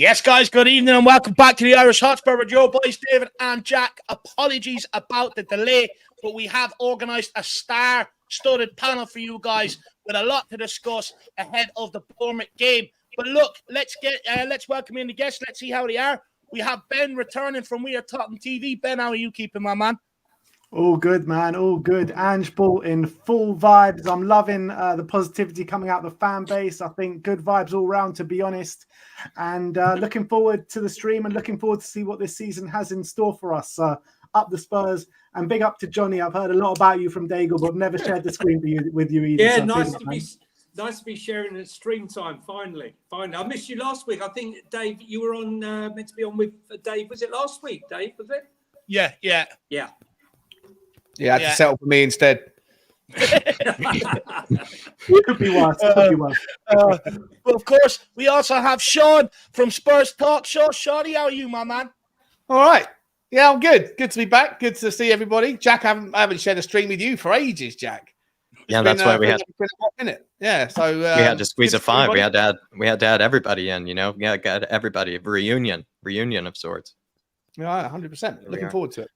Yes, guys, good evening and welcome back to the Irish Hotspur with your boys, David and Jack. Apologies about the delay, but we have organised a star-studded panel for you guys with a lot to discuss ahead of the Bournemouth game. But look, let's welcome in the guests. Let's see how they are. We have Ben returning from We Are Talking TV. Ben, how are you keeping, my man? All good, man. All good. Ange Ball in full vibes. I'm loving the positivity coming out of the fan base. I think good vibes all round, to be honest. And looking forward to the stream and looking forward to see what this season has in store for us. Up the Spurs and big up to Johnny. I've heard a lot about you from Daigle, but I've never shared the screen with you either. Yeah, so nice to be sharing the stream time. Finally. I missed you last week. I think Dave, you were on meant to be on with Dave. Was it last week, Dave? Was it? Yeah. Yeah, I had to settle for me instead. Could be worse. Well, of course, we also have Sean from Spurs Talk. Shawty, how are you, my man? All right. Yeah, I'm good. Good to be back. Good to see everybody. Jack, I haven't shared a stream with you for ages, Jack. Yeah, that's why we had. Yeah, so we had to squeeze a five. We had to add everybody in. You know, yeah, got everybody. Reunion of sorts. Yeah, 100%. Looking forward to it.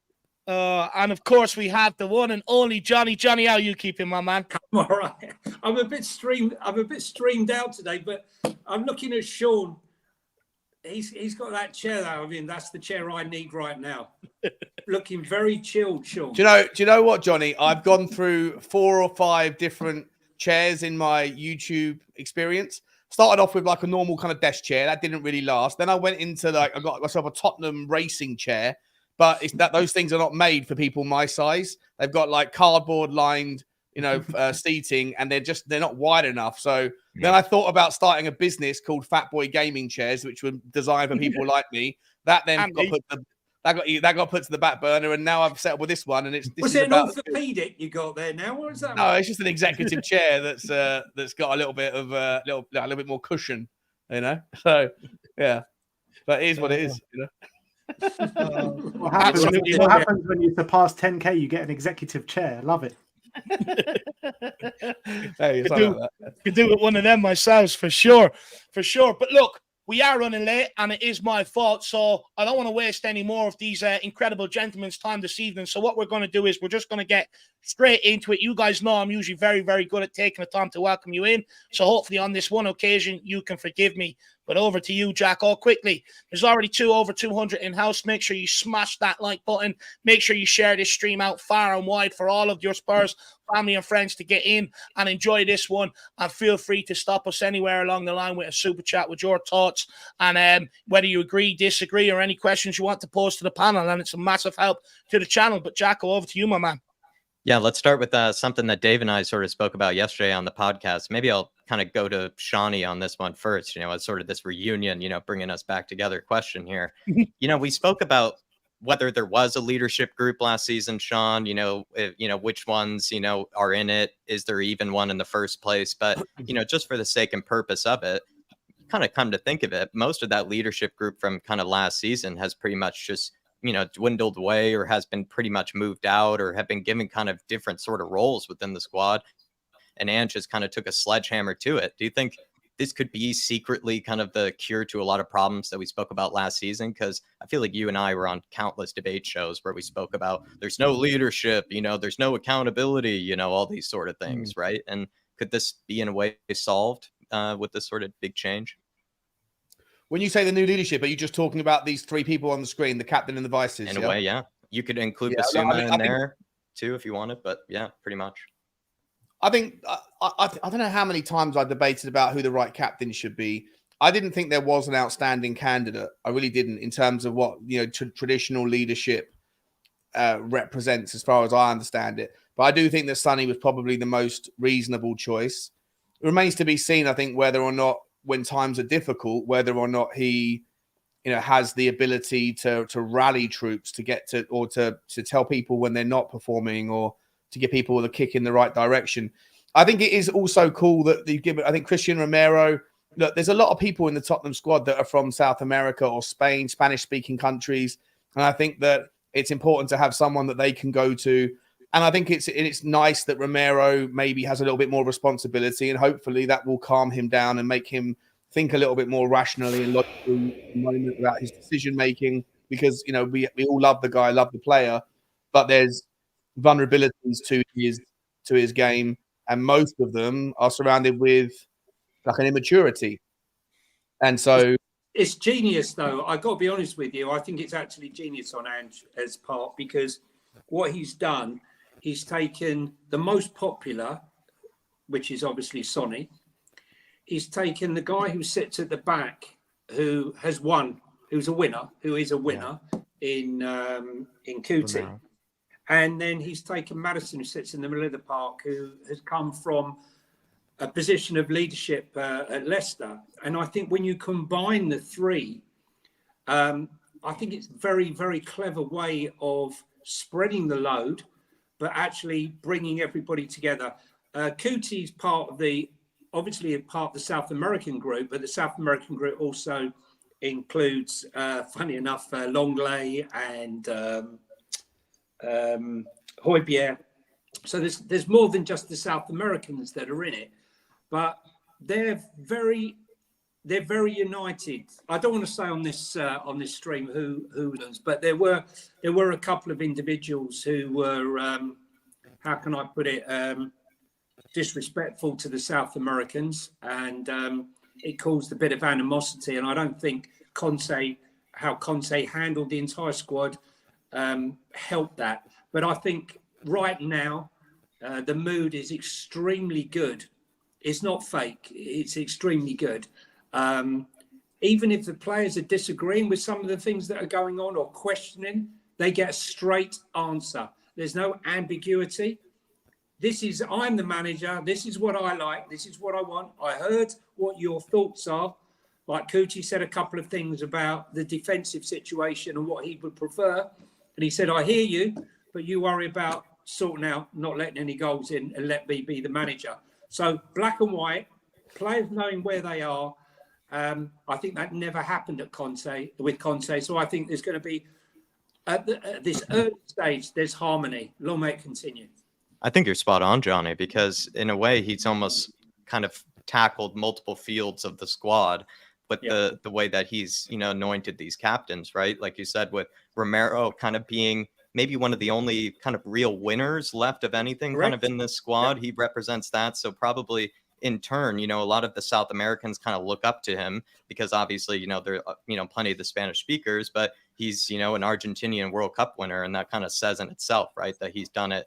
And of course, we have the one and only Johnny. Johnny, how are you keeping, my man? I'm all right. I'm a bit streamed out today, but I'm looking at Sean. He's got that chair there. I mean, that's the chair I need right now. Looking very chilled, Sean. Do you know what, Johnny? I've gone through 4 or 5 different chairs in my YouTube experience. Started off with like a normal kind of desk chair. That didn't really last. Then I went into I got myself a Tottenham racing chair. But it's that those things are not made for people my size. They've got like cardboard lined, seating, and they're not wide enough. So then I thought about starting a business called Fat Boy Gaming Chairs, which were designed for people like me. That then got put to the back burner, and now I've settled with this one. And was it an orthopedic you got there now, or is that? No, it's just an executive chair that's got a little bit of a little bit more cushion, So yeah, but it is what it is, What happens when you surpass 10k? You get an executive chair. Love it. Hey, could do with one of them myself for sure. But look, we are running late, and it is my fault. So I don't want to waste any more of these incredible gentlemen's time this evening. So what we're going to do is we're just going to get straight into it. You guys know I'm usually very, very good at taking the time to welcome you in. So hopefully on this one occasion, you can forgive me. But over to you, Jack, all quickly. There's already over 200 in-house. Make sure you smash that like button. Make sure you share this stream out far and wide for all of your Spurs family and friends to get in and enjoy this one. And feel free to stop us anywhere along the line with a super chat with your thoughts. And whether you agree, disagree, or any questions you want to pose to the panel. And it's a massive help to the channel. But Jack, over to you, my man. Yeah, let's start with something that Dave and I sort of spoke about yesterday on the podcast. Maybe I'll kind of go to Shawnee on this one first. It's sort of this reunion, bringing us back together question here. We spoke about whether there was a leadership group last season, Sean, which ones, are in it. Is there even one in the first place? But, just for the sake and purpose of it, kind of come to think of it, most of that leadership group from kind of last season has pretty much just dwindled away or has been pretty much moved out or have been given kind of different sort of roles within the squad. And Ange just kind of took a sledgehammer to it. Do you think this could be secretly kind of the cure to a lot of problems that we spoke about last season? Because I feel like you and I were on countless debate shows where we spoke about there's no leadership, there's no accountability, all these sort of things, right? And could this be in a way solved with this sort of big change? When you say the new leadership, are you just talking about these 3 people on the screen, the captain and the vices? In a way, yeah. You could include Bissouma in there too if you wanted, but yeah, pretty much. I think I don't know how many times I debated about who the right captain should be. I didn't think there was an outstanding candidate. I really didn't, in terms of what traditional leadership represents, as far as I understand it. But I do think that Sonny was probably the most reasonable choice. It remains to be seen, I think, whether or not, when times are difficult, whether or not he, has the ability to rally troops to get to, or to tell people when they're not performing, or to give people the kick in the right direction. I think it is also cool that they give it. I think Christian Romero. Look, there's a lot of people in the Tottenham squad that are from South America or Spain, Spanish-speaking countries, and I think that it's important to have someone that they can go to. And I think it's nice that Romero maybe has a little bit more responsibility, and hopefully that will calm him down and make him think a little bit more rationally and logically at the moment about his decision making, because we all love the guy, love the player, but there's vulnerabilities to his game, and most of them are surrounded with like an immaturity. And so it's genius, though. I got to be honest with you. I think it's actually genius on Ange's part, because what he's done, he's taken the most popular, which is obviously Sonny. He's taken the guy who sits at the back, who has won, who is a winner in Kuti. And then he's taken Maddison, who sits in the middle of the park, who has come from a position of leadership at Leicester. And I think when you combine the three, I think it's a very, very clever way of spreading the load, but actually bringing everybody together. Kuti's obviously a part of the South American group, but the South American group also includes, funny enough, Longley and Højbjerg. So there's more than just the South Americans that are in it, but they're very united. I don't want to say on this stream hooligans, but there were a couple of individuals who were how can I put it, disrespectful to the South Americans, and it caused a bit of animosity. And I don't think how Conte handled the entire squad helped that. But I think right now the mood is extremely good. It's not fake. It's extremely good. Even if the players are disagreeing with some of the things that are going on or questioning, they get a straight answer. There's no ambiguity. I'm the manager. This is what I like. This is what I want. I heard what your thoughts are. Like Kuti said a couple of things about the defensive situation and what he would prefer. And he said, I hear you, but you worry about sorting out, not letting any goals in, and let me be the manager. So black and white, players knowing where they are. I think that never happened with Conte. So I think there's going to be, at this early stage, there's harmony. Long may it continue. I think you're spot on, Johnny, because in a way he's almost kind of tackled multiple fields of the squad with the way that he's, anointed these captains, right? Like you said, with Romero kind of being maybe one of the only kind of real winners left of anything. Correct. Kind of in this squad. He represents that. So probably in turn, a lot of the South Americans kind of look up to him because obviously, there are, plenty of the Spanish speakers, but he's, an Argentinian World Cup winner. And that kind of says in itself, right, that he's done it,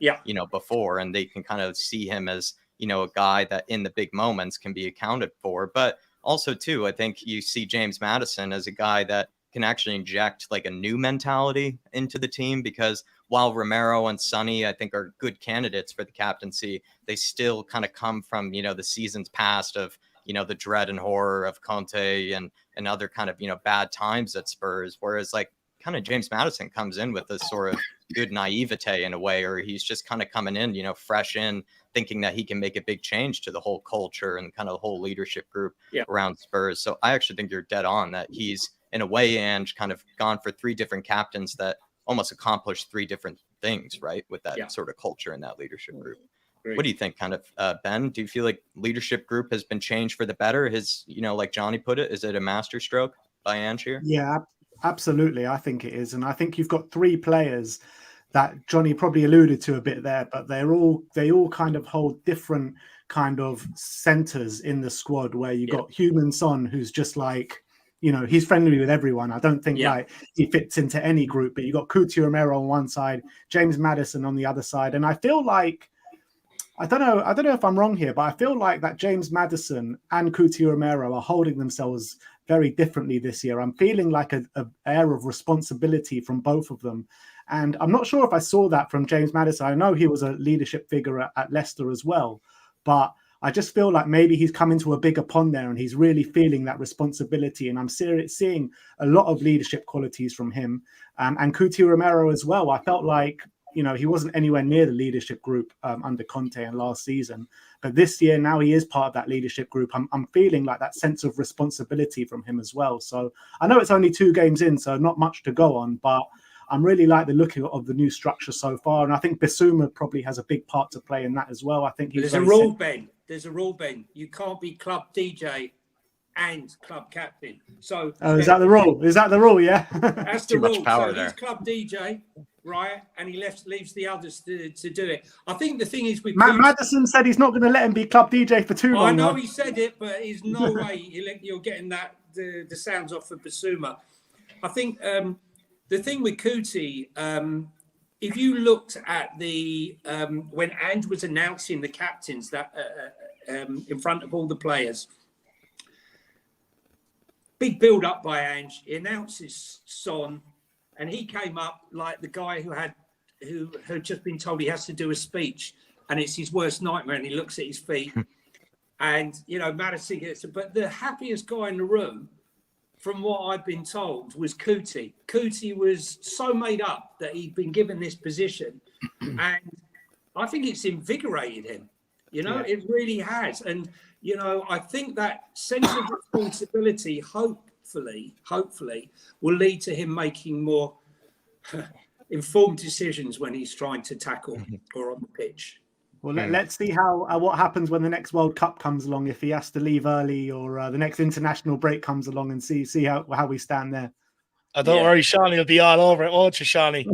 before, and they can kind of see him as, a guy that in the big moments can be accounted for. But also, too, I think you see James Maddison as a guy that can actually inject like a new mentality into the team, because while Romero and Sonny, I think, are good candidates for the captaincy, they still kind of come from, the seasons past of, the dread and horror of Conte and other kind of, bad times at Spurs. Whereas like kind of James Maddison comes in with this sort of good naivete in a way, or he's just kind of coming in, fresh in, thinking that he can make a big change to the whole culture and kind of the whole leadership group around Spurs. So I actually think you're dead on that he's, in a way, Ange, kind of gone for three different captains that almost accomplished three different things, right? With that sort of culture and that leadership group. Great. What do you think, kind of, Ben? Do you feel like leadership group has been changed for the better? Like Johnny put it, is it a masterstroke by Ange here? Yeah, absolutely. I think it is. And I think you've got three players that Johnny probably alluded to a bit there, but they all kind of hold different kind of centers in the squad, where you got Heung-min Son, who's just like, he's friendly with everyone. I don't think like he fits into any group, but you got Kuti Romero on one side, James Maddison on the other side. And I feel like, I don't know if I'm wrong here, but I feel like that James Maddison and Kuti Romero are holding themselves very differently this year. I'm feeling like an air of responsibility from both of them. And I'm not sure if I saw that from James Maddison. I know he was a leadership figure at Leicester as well, but I just feel like maybe he's come into a bigger pond there and he's really feeling that responsibility. And I'm seeing a lot of leadership qualities from him, and Kuti Romero as well. I felt like, he wasn't anywhere near the leadership group under Conte and last season. But this year, now he is part of that leadership group. I'm feeling like that sense of responsibility from him as well. So I know it's only 2 games in, so not much to go on, but I'm really like the look of the new structure so far. And I think Bissouma probably has a big part to play in that as well. I think there's a rule, Ben. There's a rule, Ben. You can't be club DJ and club captain. So is that the rule? Is that the rule? Yeah. that's the Too much rule. power So there. he's club DJ, right? And he leaves the others to do it. I think the thing is with Madison said he's not going to let him be club DJ for too long. I know though. he said it, but there's no way you're getting the sounds off of Bissouma. I think the thing with Kuti, if you looked at the when Ange was announcing the captains that in front of all the players, big build up by Ange. He announces Son, and he came up like the guy who had just been told he has to do a speech, and it's his worst nightmare. And he looks at his feet, and Madison gets it. But the happiest guy in the room, from what I've been told, was Kuti. Kuti was so made up that he'd been given this position, and I think it's invigorated him. It really has. And, I think that sense of responsibility, hopefully, will lead to him making more informed decisions when he's trying to tackle or on the pitch. Well, let's see what happens when the next World Cup comes along, if he has to leave early or the next international break comes along, and see how we stand there. Don't worry, Shawnee will be all over it, won't you, Shawnee?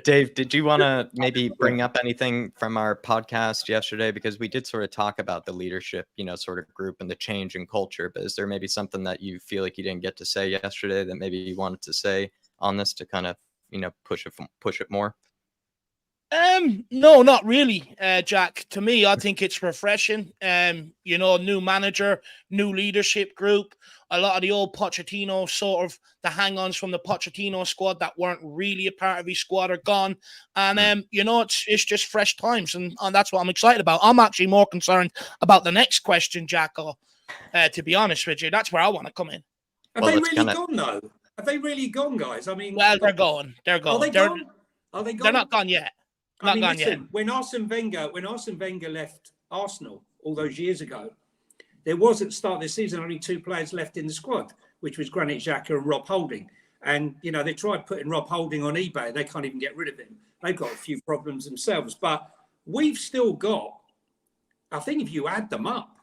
Dave, did you want to maybe bring up anything from our podcast yesterday? Because we did sort of talk about the leadership, sort of group and the change in culture. But is there maybe something that you feel like you didn't get to say yesterday that maybe you wanted to say on this to kind of, push it more? No, not really, Jack. To me, I think it's refreshing. New manager, new leadership group. A lot of the old Pochettino sort of the hang-ons from the Pochettino squad that weren't really a part of his squad are gone. And, it's just fresh times. And that's what I'm excited about. I'm actually more concerned about the next question, Jacko, to be honest with you. That's where I want to come in. Have they really gone, though? Have they really gone, guys? I mean... Well, they're going. They're going. Are they gone? Are they gone? They're not gone yet. When Arsene Wenger left Arsenal all those years ago, there was at the start of the season only two players left in the squad, which was Granit Xhaka and Rob Holding. And, they tried putting Rob Holding on eBay. They can't even get rid of him. They've got a few problems themselves. But we've still got, I think if you add them up,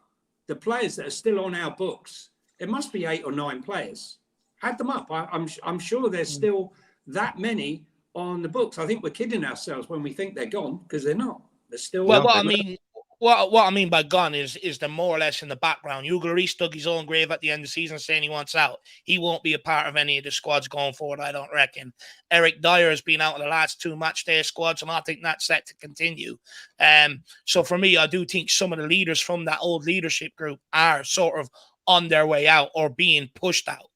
the players that are still on our books, it must be 8 or 9 players. Add them up. I'm sure there's still that many on the books. I think we're kidding ourselves when we think they're gone, because they're not. They're still. Well, what I mean by gone is they're more or less in the background. Hugo Lloris dug his own grave at the end of the season, saying he wants out. He won't be a part of any of the squads going forward, I don't reckon. Eric Dyer has been out of the last 2 match day squads, and I think that's set to continue. So for me, I do think some of the leaders from that old leadership group are sort of on their way out or being pushed out.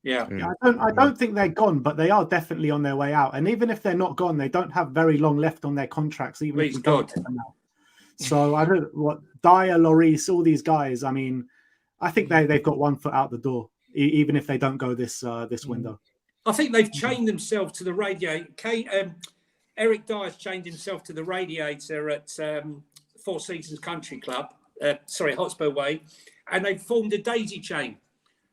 Yeah. I don't think they're gone, but they are definitely on their way out. And even if they're not gone, they don't have very long left on their contracts. Even Please if we don't God. get them out. So I don't what Dyer, Lloris, all these guys. I mean, I think they've got one foot out the door, even if they don't go this window. I think they've chained themselves to the radiator. Eric Dyer's chained himself to the radiator at Four Seasons Country Club, Hotspur Way, and they've formed a daisy chain.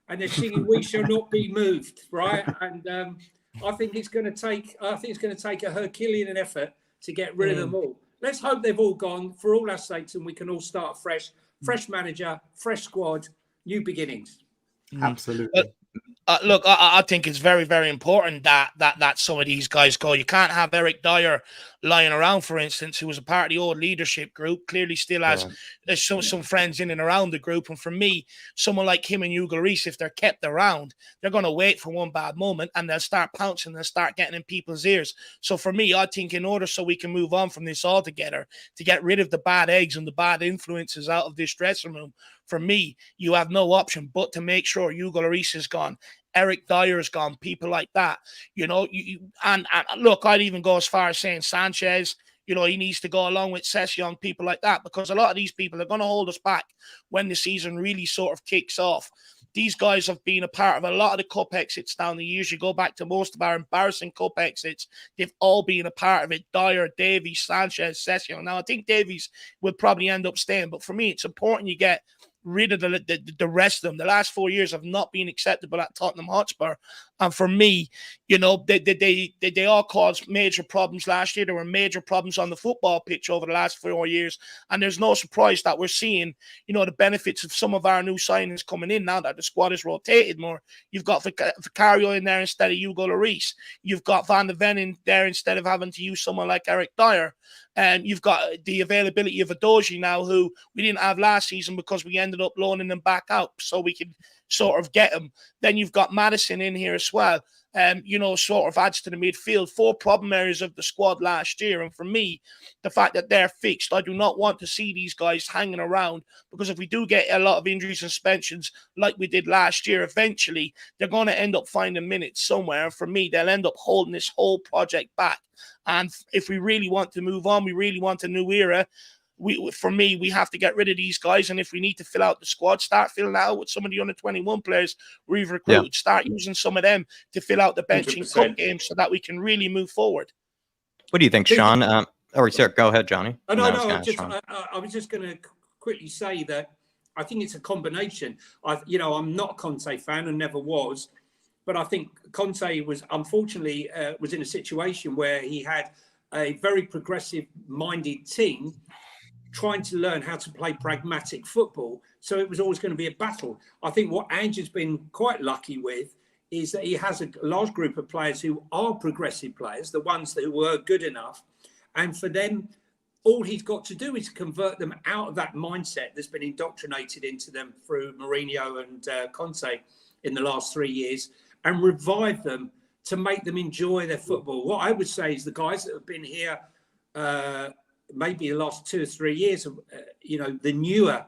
And they're singing "We Shall Not Be Moved," right? And I think it's going to take a Herculean effort to get rid of them all. Let's hope they've all gone for all our sakes, and we can all start fresh. Fresh manager, fresh squad, new beginnings. Absolutely. Look, I think it's very, very important that some of these guys go. You can't have Eric Dyer lying around, for instance, who was a part of the old leadership group, clearly still has some friends in and around the group. And for me, someone like him and Hugo Lloris, if they're kept around, they're going to wait for one bad moment and they'll start pouncing and start getting in people's ears. So for me, I think in order so we can move on from this altogether, to get rid of the bad eggs and the bad influences out of this dressing room, for me, you have no option but to make sure Hugo Lloris is gone, Eric Dyer's gone, people like that. And look, I'd even go as far as saying Sanchez, he needs to go along with Session, people like that, because a lot of these people are going to hold us back when the season really sort of kicks off. These guys have been a part of a lot of the cup exits down the years. You go back to most of our embarrassing cup exits, they've all been a part of it. Dyer, Davies, Sanchez, Session. Now, I think Davies will probably end up staying, but for me, it's important you get rid of the rest of them. The last 4 years have not been acceptable at Tottenham Hotspur. And for me, you know, they all caused major problems last year. There were major problems on the football pitch over the last 4 years. And there's no surprise that we're seeing, you know, the benefits of some of our new signings coming in now that the squad is rotated more. You've got Vicario in there instead of Hugo Lloris. You've got Van de Ven in there instead of having to use someone like Eric Dyer. And you've got the availability of Adoji now, who we didn't have last season because we ended up loaning him back out so we could sort of get him. Then you've got Madison in here as well. You know, sort of adds to the midfield. 4 problem areas of the squad last year. And for me, the fact that they're fixed, I do not want to see these guys hanging around, because if we do get a lot of injuries and suspensions like we did last year, eventually they're going to end up finding minutes somewhere. And for me, they'll end up holding this whole project back. And if we really want to move on, we really want a new era, for me, we have to get rid of these guys. And if we need to fill out the squad, start filling out with some of the under 21 players we've recruited. Yeah. Start using some of them to fill out the bench in cup games so that we can really move forward. What do you think, Sean? Sorry, go ahead, Johnny. I was just going to quickly say that I think it's a combination. I'm not a Conte fan and never was, but I think Conte was unfortunately was in a situation where he had a very progressive-minded team trying to learn how to play pragmatic football. So it was always going to be a battle. I think what Ange has been quite lucky with is that he has a large group of players who are progressive players, the ones that were good enough. And for them, all he's got to do is convert them out of that mindset that's been indoctrinated into them through Mourinho and Conte in the last 3 years, and revive them to make them enjoy their football. What I would say is the guys that have been here maybe the last 2 or 3 years, the newer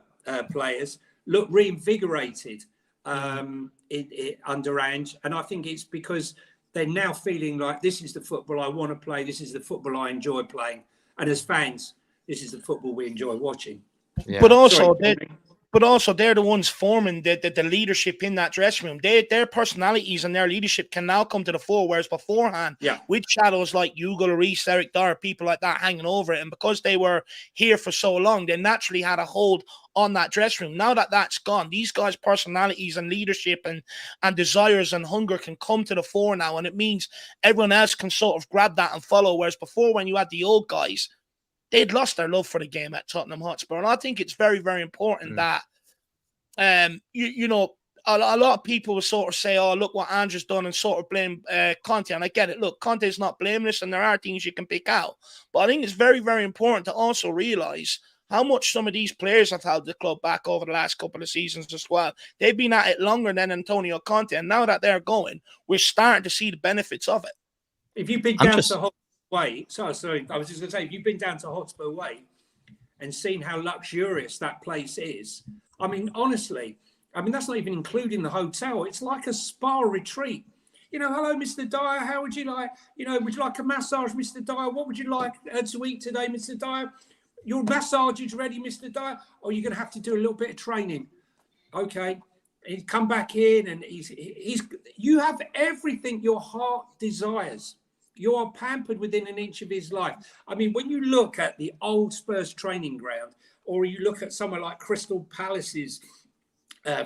players look reinvigorated under Ange. And I think it's because they're now feeling like this is the football I want to play. This is the football I enjoy playing. And as fans, this is the football we enjoy watching. Yeah. But also, they're the ones forming the leadership in that dressing room. Their personalities and their leadership can now come to the fore, whereas beforehand, with shadows like Hugo Lloris, Eric Dyer, people like that hanging over it, and because they were here for so long, they naturally had a hold on that dressing room. Now that that's gone, these guys' personalities and leadership and desires and hunger can come to the fore now, and it means everyone else can sort of grab that and follow, whereas before, when you had the old guys, they'd lost their love for the game at Tottenham Hotspur. And I think it's very, very important that, a lot of people will sort of say, oh, look what Andrew's done, and sort of blame Conte. And I get it. Look, Conte's not blameless, and there are things you can pick out. But I think it's very, very important to also realise how much some of these players have held the club back over the last couple of seasons as well. They've been at it longer than Antonio Conte. And now that they're going, we're starting to see the benefits of it. If you've been down to Way, sorry, I was just going to say, if you've been down to Hotspur Way and seen how luxurious that place is, I mean, honestly, that's not even including the hotel. It's like a spa retreat. Hello, Mr. Dyer, how would you like, would you like a massage, Mr. Dyer? What would you like to eat today, Mr. Dyer? Your massage is ready, Mr. Dyer, or you're going to have to do a little bit of training. Okay. He'd come back in and you have everything your heart desires. You are pampered within an inch of his life. I mean, when you look at the old Spurs training ground, or you look at somewhere like Crystal Palace's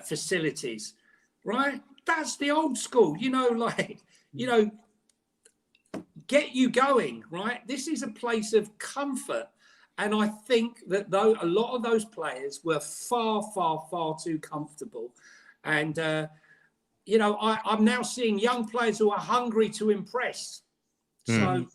facilities, right? That's the old school, get you going, right? This is a place of comfort. And I think that though a lot of those players were far, far, far too comfortable. And, I'm now seeing young players who are hungry to impress. So,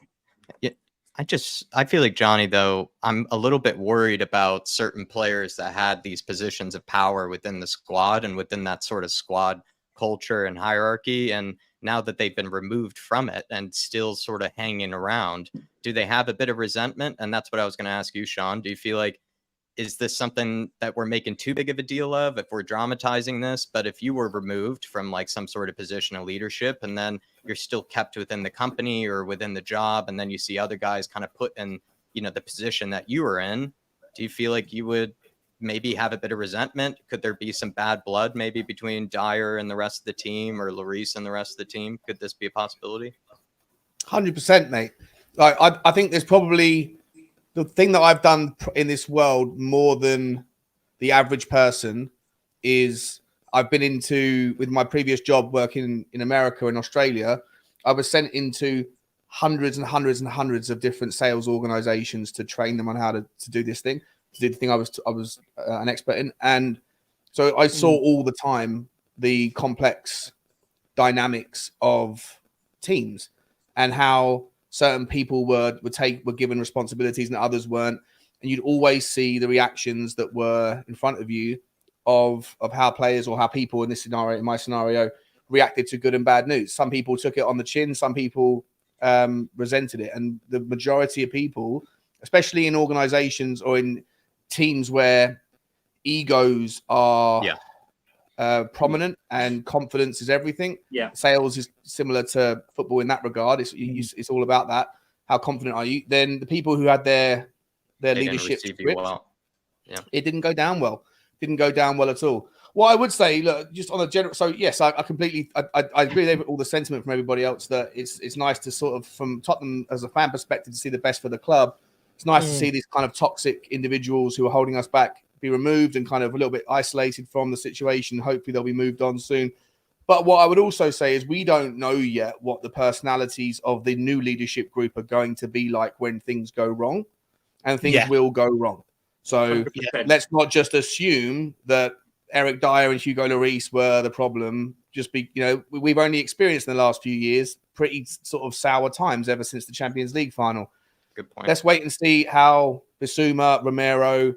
I feel like, Johnny, though, I'm a little bit worried about certain players that had these positions of power within the squad and within that sort of squad culture and hierarchy. And now that they've been removed from it and still sort of hanging around, do they have a bit of resentment? And that's what I was going to ask you, Sean. Do you feel like, is this something that we're making too big of a deal of if we're dramatizing this? But if you were removed from like some sort of position of leadership and then you're still kept within the company or within the job, and then you see other guys kind of put in, the position that you were in, do you feel like you would maybe have a bit of resentment? Could there be some bad blood maybe between Dyer and the rest of the team, or Lloris and the rest of the team? Could this be a possibility? 100%, mate. Like, I think there's probably the thing that I've done in this world more than the average person is I've been into, with my previous job working in America and Australia, I was sent into hundreds and hundreds and hundreds of different sales organizations to train them on how to do this thing, to do the thing I was an expert in. And so I saw all the time the complex dynamics of teams and how certain people were given responsibilities and others weren't. And you'd always see the reactions that were in front of you of how players or how people in my scenario, reacted to good and bad news. Some people took it on the chin, some people resented it. And the majority of people, especially in organizations or in teams where egos are prominent and confidence is everything. Yeah. Sales is similar to football in that regard. It's all about that. How confident are you? Then the people who had their leadership script, it didn't go down well. Didn't go down well at all. Well, I would say, look, just on a general. So yes, I completely, I agree with all the sentiment from everybody else that it's nice to sort of, from Tottenham as a fan perspective, to see the best for the club. It's nice to see these kind of toxic individuals who are holding us back be removed and kind of a little bit isolated from the situation. Hopefully they'll be moved on soon. But what I would also say is we don't know yet what the personalities of the new leadership group are going to be like when things go wrong, and things will go wrong. So let's not just assume that Eric Dyer and Hugo Lloris were the problem. We've only experienced in the last few years pretty sort of sour times ever since the Champions League final. Good point. Let's wait and see how Bissouma, Romero,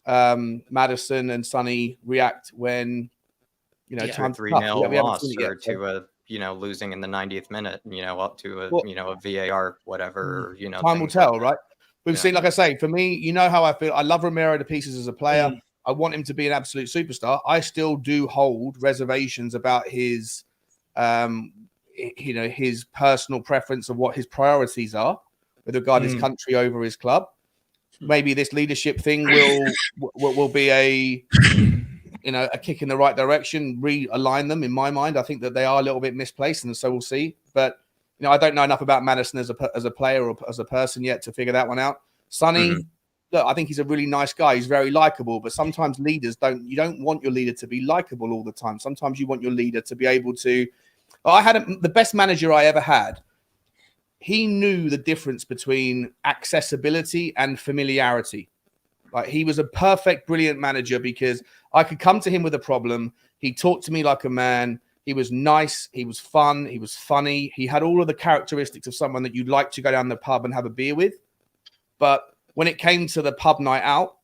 Maddison and Sonny react when, time 3-0 loss or to a, losing in the 90th minute, up to a VAR, whatever, time will tell, right? We've seen, like I say, for me, how I feel. I love Romero to pieces as a player. I want him to be an absolute superstar. I still do hold reservations about his, his personal preference of what his priorities are with regard to his country over his club. Maybe this leadership thing will be a kick in the right direction, realign them. In my mind, I think that they are a little bit misplaced, and so we'll see. But I don't know enough about Maddison as a player or as a person yet to figure that one out. Sonny, look, I think he's a really nice guy. He's very likable, but sometimes leaders you don't want your leader to be likable all the time. Sometimes you want your leader to be able to. I had the best manager I ever had. He knew the difference between accessibility and familiarity. Like, he was a perfect, brilliant manager because I could come to him with a problem. He talked to me like a man. He was nice. He was fun. He was funny. He had all of the characteristics of someone that you'd like to go down the pub and have a beer with. But when it came to the pub night out,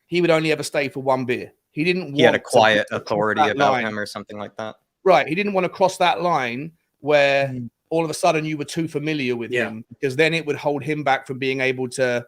he would only ever stay for one beer. He didn't. He had a quiet authority about him or something like that. Right. He didn't want to cross that line where all of a sudden you were too familiar with him, because then it would hold him back from being able to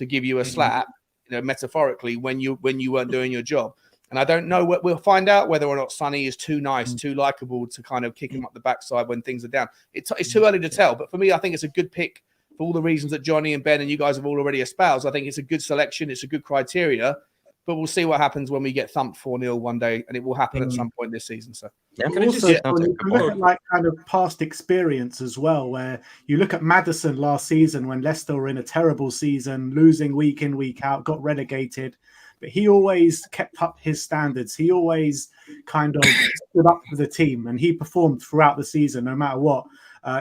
give you a slap, metaphorically, when you weren't doing your job. And I don't know we'll find out whether or not Sonny is too nice, too likable to kind of kick him up the backside when things are down. It's too early to tell. But for me, I think it's a good pick for all the reasons that Johnny and Ben and you guys have all already espoused. I think it's a good selection. It's a good criteria. But we'll see what happens when we get thumped 4-0 one day, and it will happen at some point this season. So, also, you can look at like kind of past experience as well, where you look at Maddison last season when Leicester were in a terrible season, losing week in, week out, got relegated. But he always kept up his standards. He always kind of stood up for the team, and he performed throughout the season, no matter what,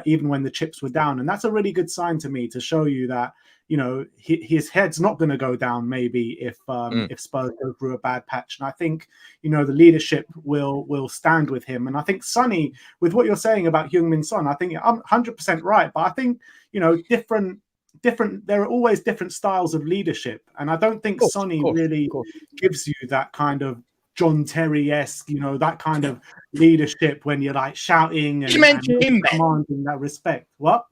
even when the chips were down. And that's a really good sign to me, to show you that, his head's not going to go down maybe if Spurs go through a bad patch. And I think, the leadership will stand with him. And I think Sonny, with what you're saying about Heung-min Son, I think I'm 100% right. But I think, different there are always different styles of leadership, and I don't think Sonny really gives you that kind of John Terry-esque, that kind of leadership when you're like shouting and commanding that respect. What?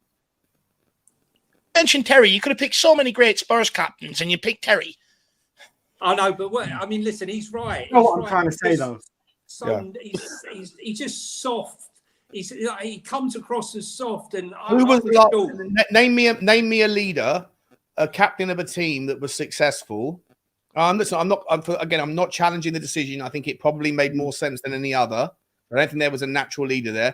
Mention Terry. You could have picked so many great Spurs captains, and you picked Terry. I know, but listen, he's right. You know what I'm trying to say, though. Son, he's just soft. He comes across as soft. And name me a leader, a captain of a team that was successful. Listen, I'm not challenging the decision. I think it probably made more sense than any other. I don't think there was a natural leader there.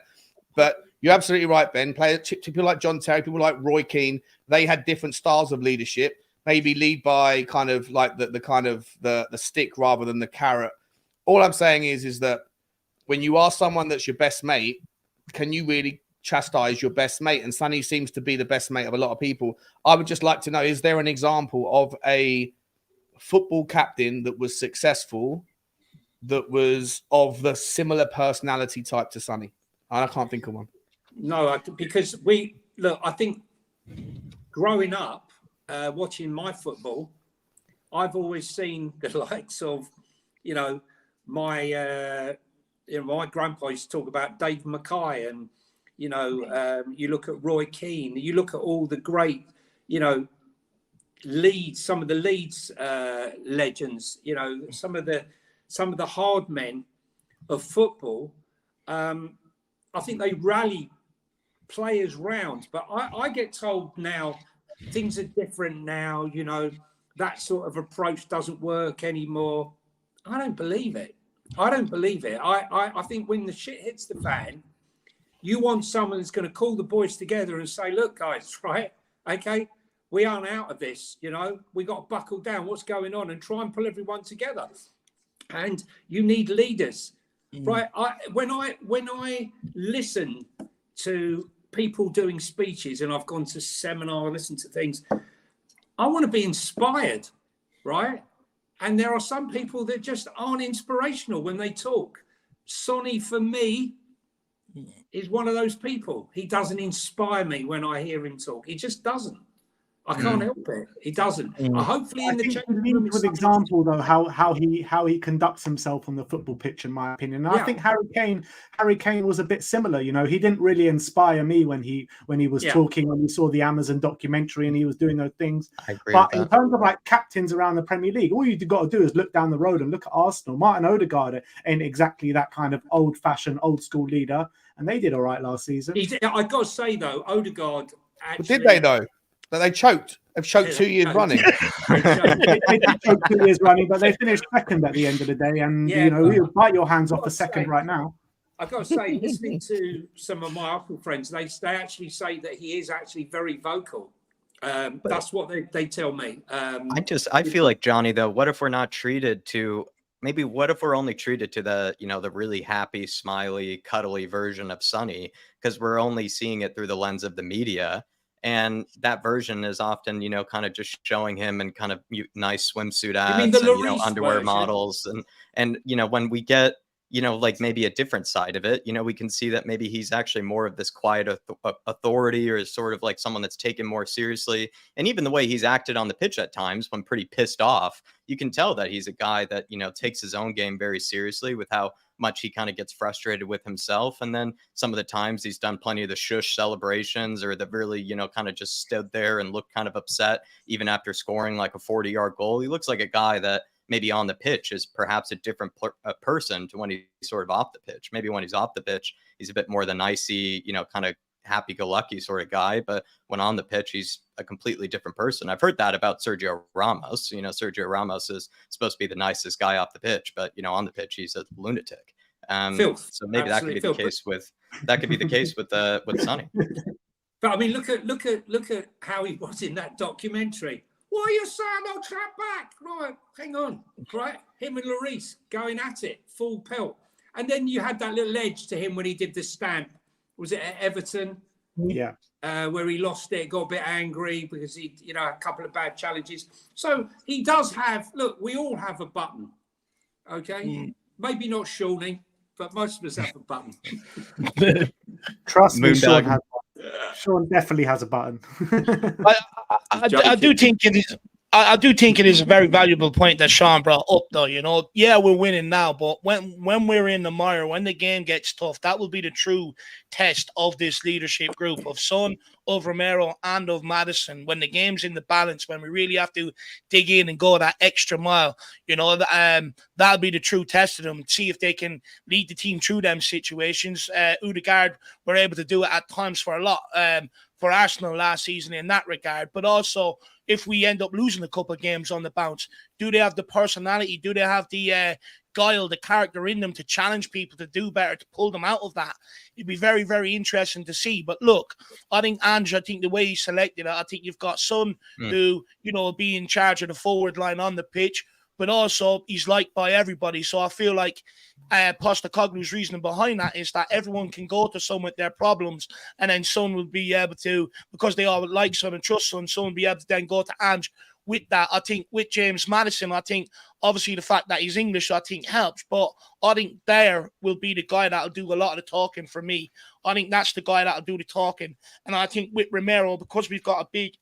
But you're absolutely right, Ben. People like John Terry, people like Roy Keane, they had different styles of leadership. Maybe lead by kind of like the stick rather than the carrot. All I'm saying is that when you are someone that's your best mate, can you really chastise your best mate? And Sonny seems to be the best mate of a lot of people. I would just like to know, is there an example of a football captain that was successful that was of the similar personality type to Sonny? I can't think of one. No, because I think growing up, watching my football, I've always seen the likes of, my grandpa used to talk about Dave Mackay, and you look at Roy Keane, you look at all the great, Leeds, some of the Leeds legends, some of the hard men of football. I think they rally players round, but I get told now things are different now. That sort of approach doesn't work anymore. I don't believe it. I think when the shit hits the fan, you want someone that's going to call the boys together and say, look, guys, right? Okay, we aren't out of this. We got to buckle down. What's going on? And try and pull everyone together. And you need leaders, right? When I listen to people doing speeches, and I've gone to seminar, listen to things, I want to be inspired, right? And there are some people that just aren't inspirational when they talk. Sonny, for me, is one of those people. He doesn't inspire me when I hear him talk. He just doesn't. I can't help it. He doesn't. Hopefully, in the changing room, with example though, how he conducts himself on the football pitch, in my opinion. And I think Harry Kane was a bit similar. He didn't really inspire me when he was talking, when we saw the Amazon documentary and he was doing those things. I agree. But in terms of like captains around the Premier League, all you've got to do is look down the road and look at Arsenal. Martin Odegaard ain't exactly that kind of old-fashioned, old-school leader, and they did all right last season. I got to say though, Odegaard actually. But did they though? But they choked. They've choked 2 years running. They did choke 2 years running, but they finished second at the end of the day. And, you'll bite your hands off the second right now. I've got to say, listening to some of my Arsenal friends, they actually say that he is actually very vocal. That's what they tell me. I feel like, Johnny, though, what if we're not treated to... Maybe what if we're only treated to the, the really happy, smiley, cuddly version of Sonny, because we're only seeing it through the lens of the media. And that version is often, kind of just showing him in kind of nice swimsuit ads and, underwear version? Models. And, when we get, like maybe a different side of it, we can see that maybe he's actually more of this quiet authority, or is sort of like someone that's taken more seriously. And even the way he's acted on the pitch at times when pretty pissed off, you can tell that he's a guy that, takes his own game very seriously with how much he kind of gets frustrated with himself. And then some of the times he's done plenty of the shush celebrations, or that really, kind of just stood there and looked kind of upset even after scoring like a 40-yard goal. He looks like a guy that maybe on the pitch is perhaps a different person to when he's sort of off the pitch. Maybe when he's off the pitch, he's a bit more the nicey, kind of happy-go-lucky sort of guy. But when on the pitch, he's a completely different person. I've heard that about Sergio Ramos. Sergio Ramos is supposed to be the nicest guy off the pitch, but, on the pitch, he's a lunatic. So maybe that could be the case with Sonny. But I mean, look at how he was in that documentary. What are you saying? I'll trap back. Right, hang on. Right, him and Lloris going at it, full pelt. And then you had that little edge to him when he did the stamp. Was it at Everton? Yeah. Where he lost it, got a bit angry because he, a couple of bad challenges. So he does have. Look, we all have a button. Okay, maybe not Shawnee, but most of us have a button. Trust me, Sean definitely has a button. I do think it is. I do think it is a very valuable point that Sean brought up, though. Yeah, we're winning now, but when we're in the mire, when the game gets tough, that will be the true test of this leadership group of Son, of Romero, and of Maddison. When the game's in the balance, when we really have to dig in and go that extra mile, that'll be the true test of them. See if they can lead the team through them situations. Odegaard were able to do it at times for a lot. For Arsenal last season in that regard, but also if we end up losing a couple of games on the bounce, do they have the personality? Do they have the guile, the character in them to challenge people to do better, to pull them out of that? It'd be very, very interesting to see. But look, I think the way he selected it, I think you've got Son who, will be in charge of the forward line on the pitch, but also he's liked by everybody. So I feel like Postecoglou's reasoning behind that is that everyone can go to Son with their problems, and then Son will be able to, because they all like Son and trust Son, Son will be able to then go to Ange with that. I think with James Maddison, I think obviously the fact that he's English, I think helps, but I think Dyer will be the guy that'll do a lot of the talking for me. I think that's the guy that'll do the talking. And I think with Romero, because we've got a big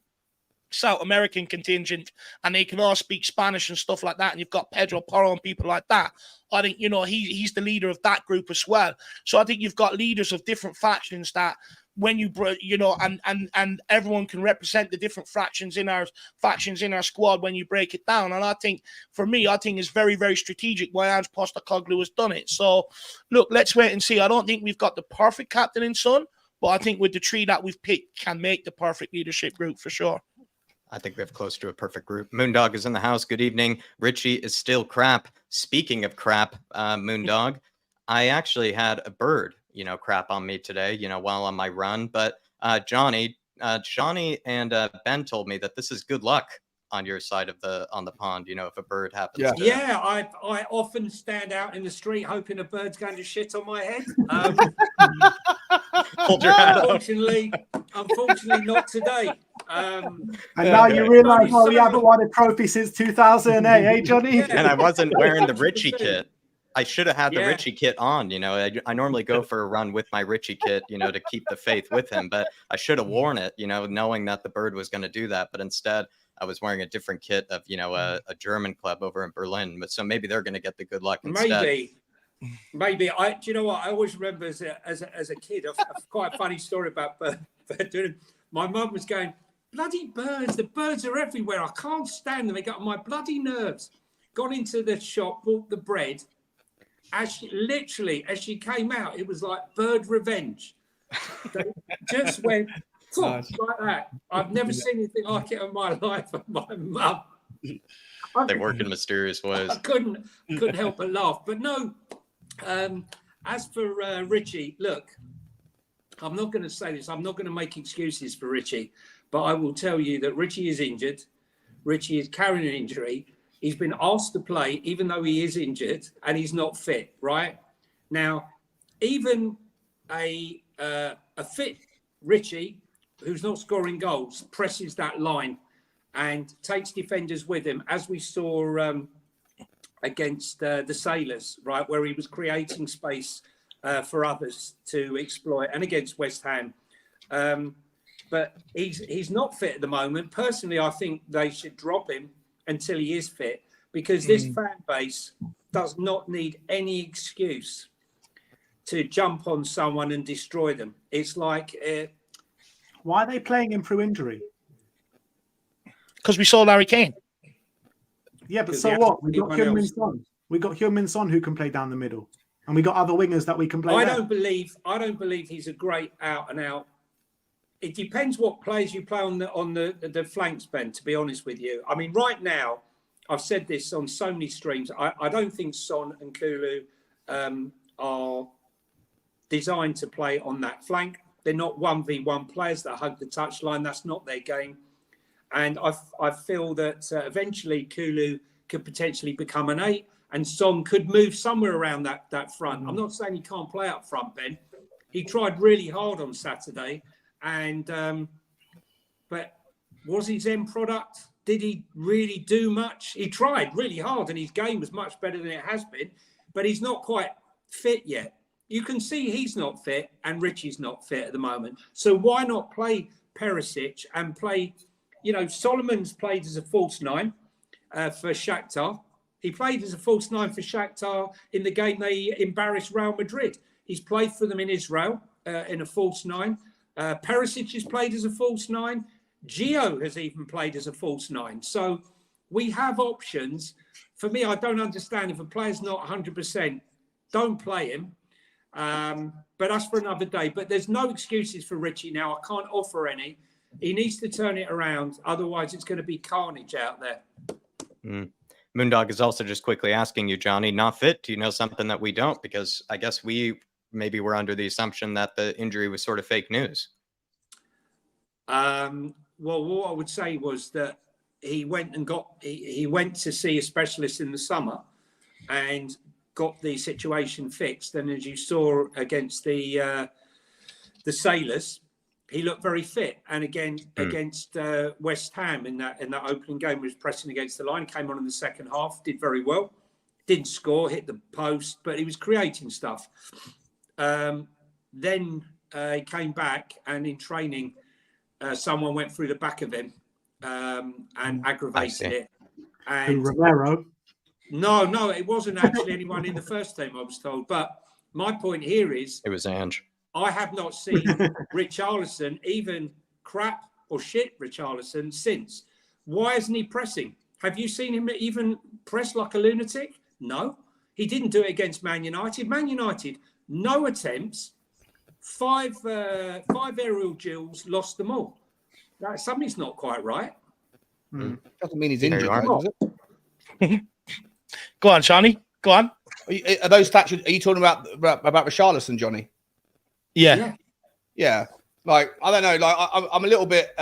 South American contingent and they can all speak Spanish and stuff like that, and you've got Pedro Porro and people like that, I think, you know, he's the leader of that group as well. So I think you've got leaders of different factions that when you know, and everyone can represent the different factions in our squad when you break it down. And I think, for me, I think it's very, very strategic why Ange Postecoglou has done it. So look, let's wait and see. I don't think we've got the perfect captain in Son, but I think with the three that we've picked can make the perfect leadership group for sure. I think we have close to a perfect group. Moondog is in the house. Good evening. Richie is still crap. Speaking of crap, Moondog, I actually had a bird, you know, crap on me today, you know, while on my run. But Johnny and Ben told me that this is good luck on your side of the pond, you know, if a bird happens to... Yeah, I often stand out in the street hoping a bird's going to shit on my head. Hold your hat up. Unfortunately not today. And now you realise why we haven't won a trophy since 2008, eh, Johnny? Yeah. And I wasn't wearing the Richie kit. I should have had the Yeah. Richie kit on, you know. I normally go for a run with my Richie kit, you know, to keep the faith with him, but I should have worn it, you know, knowing that the bird was going to do that. But instead, I was wearing a different kit of, you know, a German club over in Berlin. But so maybe they're going to get the good luck instead. Maybe. Do you know what? I always remember as a kid, quite a funny story about bird doing. My mum was going, bloody birds, the birds are everywhere. I can't stand them. They got on my bloody nerves. Gone into the shop, bought the bread. As she came out, it was like bird revenge. They just went like that. I've never seen anything like it in my life. My mum. They work in mysterious ways. I couldn't help but laugh. But no, as for Richie, look, I'm not going to say this. I'm not going to make excuses for Richie, but I will tell you that Richie is injured. Richie is carrying an injury. He's been asked to play, even though he is injured, and he's not fit, right? Now, even a fit Richie, who's not scoring goals, presses that line and takes defenders with him, as we saw against the Sailors, right, where he was creating space for others to exploit, and against West Ham. But he's not fit at the moment. Personally, I think they should drop him until he is fit, because this fan base does not need any excuse to jump on someone and destroy them. It's like... why are they playing him through injury? Because we saw Larry Kane. Yeah, but so what? We got Heung-min Son. We got Heung-min Son who can play down the middle, and we got other wingers that we can play. I don't believe he's a great out and out. It depends what players you play on the flanks, Ben, to be honest with you. I mean, right now, I've said this on so many streams, I don't think Son and Kulu are designed to play on that flank. They're not 1v1 players that hug the touchline. That's not their game. And I feel that eventually Kulu could potentially become an 8, and Son could move somewhere around that front. I'm not saying he can't play up front, Ben. He tried really hard on Saturday. And but was his end product? Did he really do much? He tried really hard, and his game was much better than it has been. But he's not quite fit yet. You can see he's not fit, and Richie's not fit at the moment. So why not play Perisic and play? You know, Solomon's played as a false 9 for Shakhtar. He played as a false 9 for Shakhtar in the game they embarrassed Real Madrid. He's played for them in Israel in a false 9. Perisic has played as a false 9. Gio has even played as a false 9. So we have options. For me, I don't understand if a player's not 100%, don't play him. But that's for another day. But there's no excuses for Richie now. I can't offer any. He needs to turn it around. Otherwise, it's going to be carnage out there. Moondog is also just quickly asking you, Johnny, not fit. Do you know something that we don't? Because I guess maybe we're under the assumption that the injury was sort of fake news. Well, what I would say was that he went to see a specialist in the summer, and got the situation fixed, and as you saw against the Sailors, he looked very fit. And again, against West Ham in that opening game, was pressing against the line, came on in the second half, did very well. Didn't score, hit the post, but he was creating stuff. Then he came back, and in training, someone went through the back of him and aggravated it. And Romero? No, it wasn't actually anyone in the first team, I was told. But my point here is, It was Ange. I have not seen Richarlison, even crap or shit Richarlison, since. Why isn't he pressing? Have you seen him even press like a lunatic? No. He didn't do it against Man United. Man United, no attempts, five aerial duels, lost them all. Something's not quite right. Doesn't mean he's injured, Right. does it? Go on, Johnny. Go on. Are those stats? Are you talking about Richarlison, Johnny? Yeah. Yeah. Like, I don't know. Like, I'm a little bit.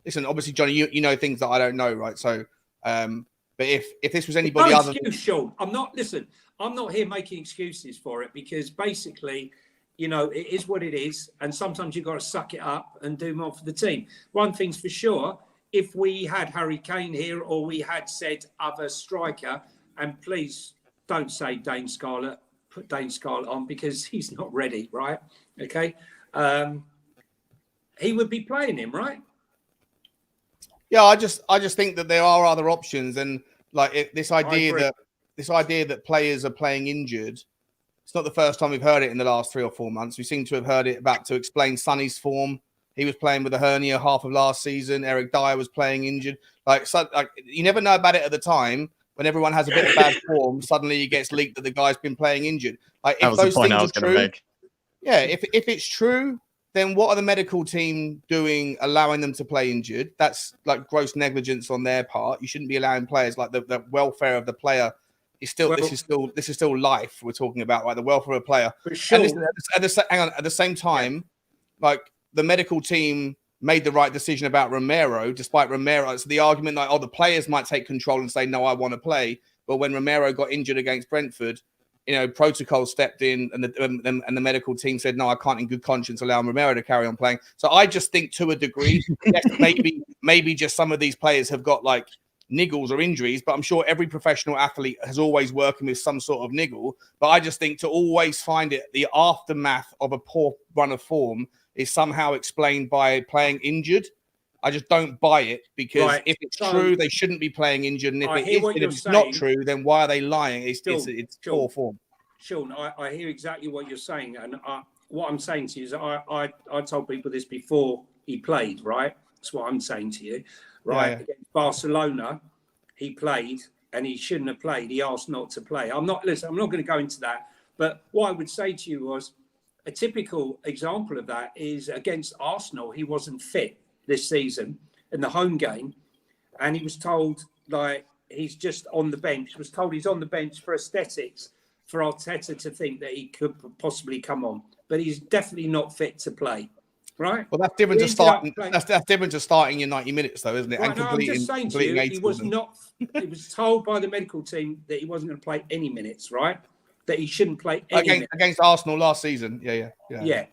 Listen, obviously, Johnny, you know things that I don't know, right? So, but if this was anybody other than Sean, I'm not here making excuses for it, because basically, it is what it is, and sometimes you've got to suck it up and do more for the team. One thing's for sure: if we had Harry Kane here, or we had said other striker, and please don't say Dane Scarlett, put Dane Scarlett on, because he's not ready, right? Okay, he would be playing him, right? Yeah, I just think that there are other options, and like this idea that players are playing injured. It's not the first time we've heard it in the last 3 or 4 months. We seem to have heard it to explain Sonny's form. He was playing with a hernia half of last season. Eric Dyer was playing injured. Like you never know about it at the time. When everyone has a bit of bad form, suddenly it gets leaked that the guy's been playing injured. Like, if those things are true, yeah, if it's true, then what are the medical team doing, allowing them to play injured? That's like gross negligence on their part. You shouldn't be allowing players, like the welfare of the player is still. This is still life we're talking about, right? The welfare of a player. Sure. And at the same time, like, the medical team made the right decision about Romero, despite Romero. So the argument that, the players might take control and say, no, I want to play. But when Romero got injured against Brentford, protocol stepped in, and the medical team said, no, I can't in good conscience allow Romero to carry on playing. So I just think, to a degree, yes, maybe just some of these players have got like niggles or injuries, but I'm sure every professional athlete has always working with some sort of niggle. But I just think to always find it, the aftermath of a poor run of form is somehow explained by playing injured. I just don't buy it, because if it's true, they shouldn't be playing injured. And if it's not true, then why are they lying? It's poor form. Sean, I hear exactly what you're saying. And what I'm saying to you is I told people this before he played, right? That's what I'm saying to you, right? Yeah. Against Barcelona, he played and he shouldn't have played. He asked not to play. I'm not going to go into that. But what I would say to you was, a typical example of that is against Arsenal. He wasn't fit this season in the home game, and he was told he's just on the bench. Was told he's on the bench for aesthetics, for Arteta to think that he could possibly come on, but he's definitely not fit to play. Right? Well, that's different to starting. That's different to starting your 90 minutes, though, isn't it? Right, And I'm just saying to you, he was 80s. not. He was told by the medical team that he wasn't going to play any minutes. Right? That he shouldn't play any against Arsenal last season. Yeah,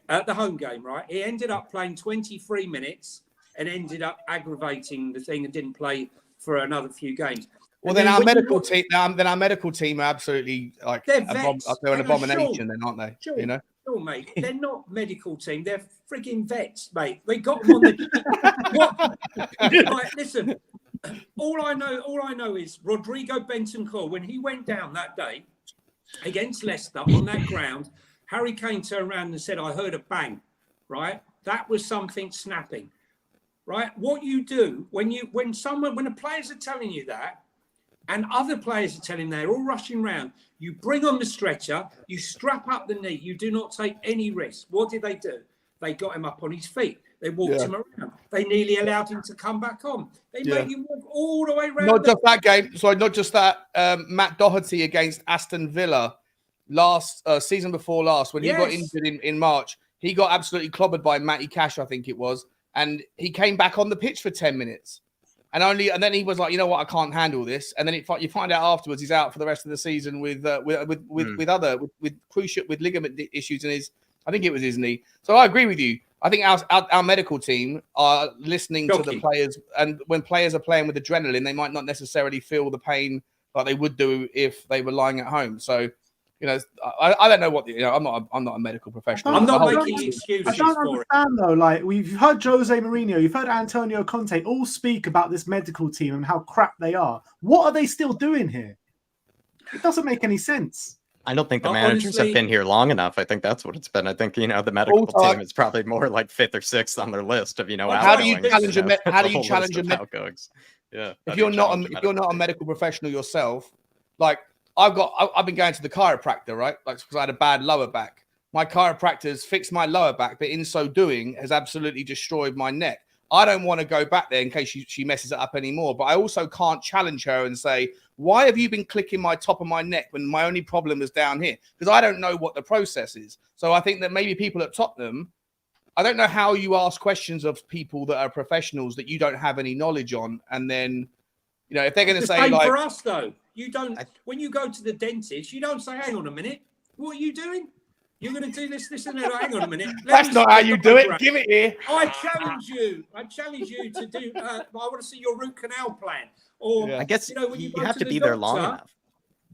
at the home game, right? He ended up playing 23 minutes and ended up aggravating the thing and didn't play for another few games. Well, then our medical team are absolutely they're an abomination, then, aren't they? Sure, sure, mate. They're not medical team. They're frigging vets, mate. They got them on the. Right, listen. All I know is Rodrigo Bentancur, when he went down that day against Leicester on that ground, Harry Kane turned around and said, I heard a bang, right? That was something snapping, right? What you do when the players are telling you that, and other players are telling they're all rushing around, you bring on the stretcher, you strap up the knee, you do not take any risk. What did they do? They got him up on his feet. They walked him around. They nearly allowed him to come back on. They made him walk all the way around. Not just that game. Sorry, not just that. Matt Doherty against Aston Villa season before last, when he got injured in March, he got absolutely clobbered by Matty Cash, I think it was, and he came back on the pitch for 10 minutes. And then he was like, you know what, I can't handle this. And then you find out afterwards he's out for the rest of the season with cruciate with ligament issues in his, I think it was his knee. So I agree with you. I think our medical team are listening to the players, and when players are playing with adrenaline, they might not necessarily feel the pain like they would do if they were lying at home. So, I don't know what I'm not a medical professional. I'm not making excuses. I don't understand though. Like, we've heard Jose Mourinho, you've heard Antonio Conte all speak about this medical team and how crap they are. What are they still doing here? It doesn't make any sense. I don't think the managers have been here long enough. I think that's what it's been. I think the medical team is probably more like 5th or 6th on their list of How do you challenge a outgoings? Yeah, if you're not a medical professional yourself, like. I've been going to the chiropractor, right? Like, because I had a bad lower back. My chiropractor's fixed my lower back, but in so doing has absolutely destroyed my neck. I don't want to go back there in case she messes it up anymore. But I also can't challenge her and say, why have you been clicking my top of my neck when my only problem is down here? Because I don't know what the process is. So I think that maybe people at Tottenham, I don't know how you ask questions of people that are professionals that you don't have any knowledge on. And then, if they're going to say like... for us, though. You don't, when you go to the dentist, you don't say, hang on a minute, what are you doing? You're going to do this, and that. Hang on a minute. That's not how you do it. Give it here. I challenge you to do, I want to see your root canal plan. Or, I guess when you have to be there long enough.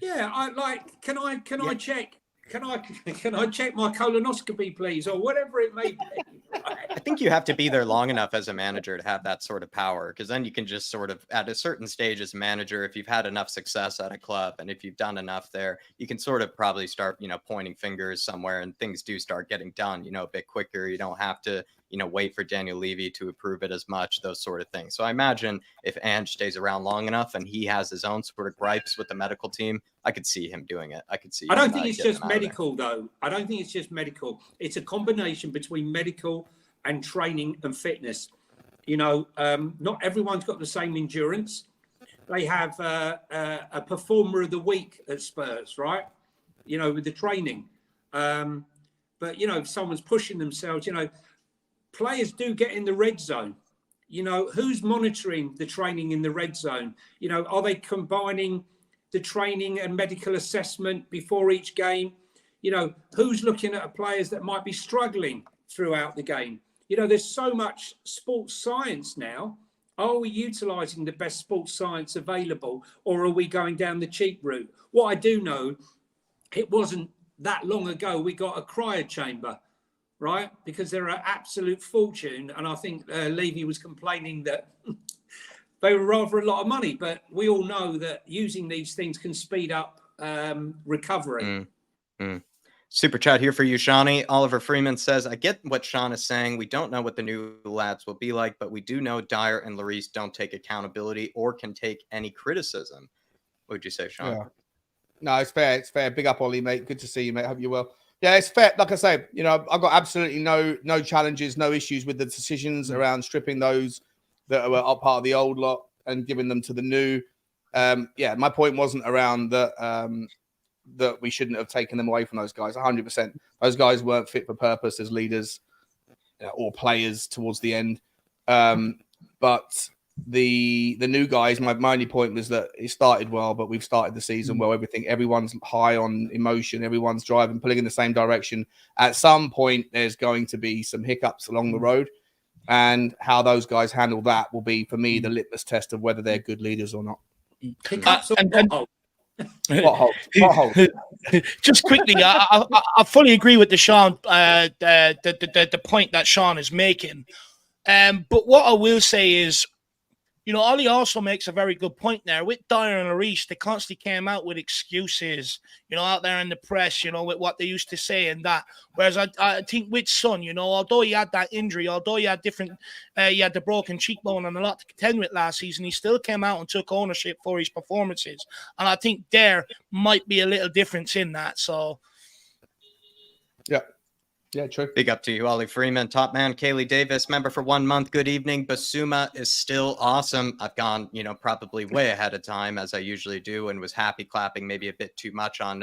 Yeah, can I check? Can I check my colonoscopy, please, or whatever it may be? I think you have to be there long enough as a manager to have that sort of power, because then you can just sort of, at a certain stage as a manager, if you've had enough success at a club and if you've done enough there, you can sort of probably start, pointing fingers somewhere, and things do start getting done, a bit quicker. You don't have to, wait for Daniel Levy to approve it as much, those sort of things. So I imagine if Ange stays around long enough and he has his own sort of gripes with the medical team, I could see him doing it. I could see. I don't think it's just medical, though. I don't think it's just medical. It's a combination between medical and training and fitness. Not everyone's got the same endurance. They have a performer of the week at Spurs, right? With the training. But, if someone's pushing themselves, players do get in the red zone. Who's monitoring the training in the red zone? Are they combining the training and medical assessment before each game? Who's looking at players that might be struggling throughout the game? There's so much sports science now. Are we utilising the best sports science available, or are we going down the cheap route? What I do know, it wasn't that long ago we got a cryo chamber, right? Because they're an absolute fortune. And I think Levy was complaining that they were rather a lot of money, but we all know that using these things can speed up recovery. Super chat here for you, Shawnee. Oliver Freeman says, I get what Sean is saying. We don't know what the new lads will be like, but we do know Dyer and Lloris don't take accountability or can take any criticism. What would you say, Sean? Yeah. No, it's fair. It's fair. Big up, Ollie, mate. Good to see you, mate. Hope you're well. Yeah, it's fair. Like I say, I've got absolutely no challenges, no issues with the decisions around stripping those that were part of the old lot and giving them to the new. My point wasn't around that we shouldn't have taken them away from those guys. 100%. Those guys weren't fit for purpose as leaders or players towards the end. But the new guys, my only point was that it started well, but we've started the season well. Everyone's high on emotion. Everyone's driving, pulling in the same direction. At some point, there's going to be some hiccups along the road. And how those guys handle that will be, for me, the litmus test of whether they're good leaders or not. Hiccups Just quickly, I fully agree with the point that Sean is making. But what I will say is, Ollie also makes a very good point there. With Dyer and Lloris, they constantly came out with excuses, out there in the press, with what they used to say and that. Whereas I think with Son, although he had that injury, although he had he had the broken cheekbone and a lot to contend with last season, he still came out and took ownership for his performances. And I think there might be a little difference in that. So, yeah. Yeah, true. Big up to you, Ollie Freeman. Top man, Kaylee Davis, member for 1 month. Good evening. Bissouma is still awesome. I've gone, probably way ahead of time, as I usually do, and was happy clapping maybe a bit too much on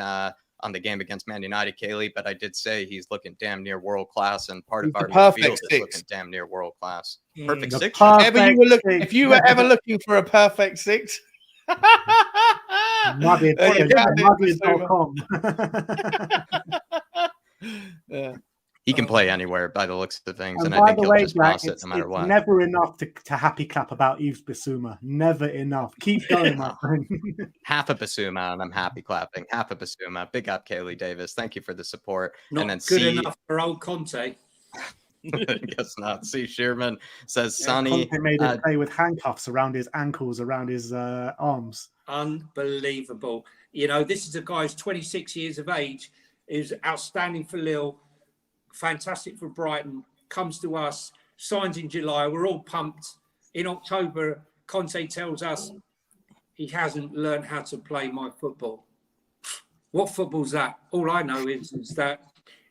on the game against Man United, Kaylee, but I did say he's looking damn near world class, and part He's of our the perfect midfield is six. looking damn near world class. Perfect The six. perfect If you were ever looking for a perfect six, Mugged.com. yeah. He can play anywhere by the looks of things, And and I by think the he'll way, just Jack, boss it it's, no matter it's what. never enough to happy clap about Yves Bissouma. Never enough. Keep going, my friend. Half a Bissouma, and I'm happy clapping. Half a Bissouma. Big up, Kaylee Davis. Thank you for the support. Not and then good C, enough for old Conte. I guess not. C. Shearman says, Sonny. Conte made him play with handcuffs around his ankles, around his arms. Unbelievable. You know, this is a guy who's 26 years of age, is outstanding for Lille, fantastic for Brighton, comes to us, signs in July. We're all pumped. In October, Conte tells us he hasn't learned how to play my football. What football's that? All I know is that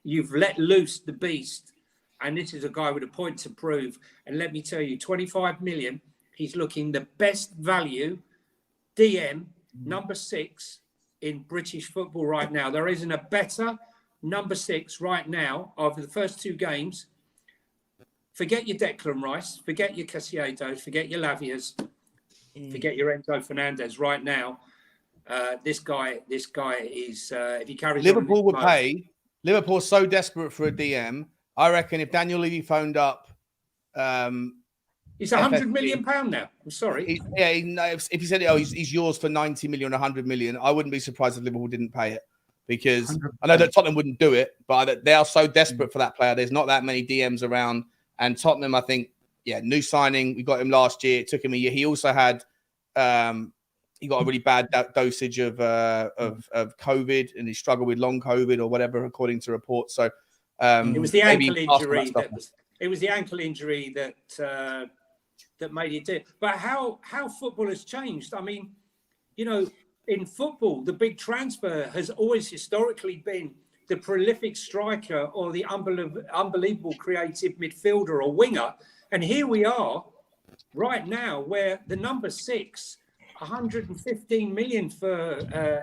you've let loose the beast, and this is a guy with a point to prove. And let me tell you, 25 million, he's looking the best value DM, number 6 in British football right now. There isn't a better number 6 right now over the first 2 games. Forget your Declan Rice, forget your Casiados, forget your Lavias, forget your Enzo Fernandez right now. This guy is, if he carries Liverpool on would pay. Liverpool's so desperate for a DM. I reckon if Daniel Levy phoned up, it's £100 million now. I'm sorry. If he said, "Oh, he's yours for 90 million, 100 million," I wouldn't be surprised if Liverpool didn't pay it, because 100%. I know that Tottenham wouldn't do it, but they are so desperate for that player. There's not that many DMs around, and Tottenham, I think, new signing. We got him last year. It took him a year. He also had, he got a really bad dosage of COVID, and he struggled with long COVID or whatever, according to reports. So it was the ankle injury that made it do. But how football has changed. I mean, you know, in football, the big transfer has always historically been the prolific striker or the unbelievable creative midfielder or winger. And here we are right now where the number 6, 115 million for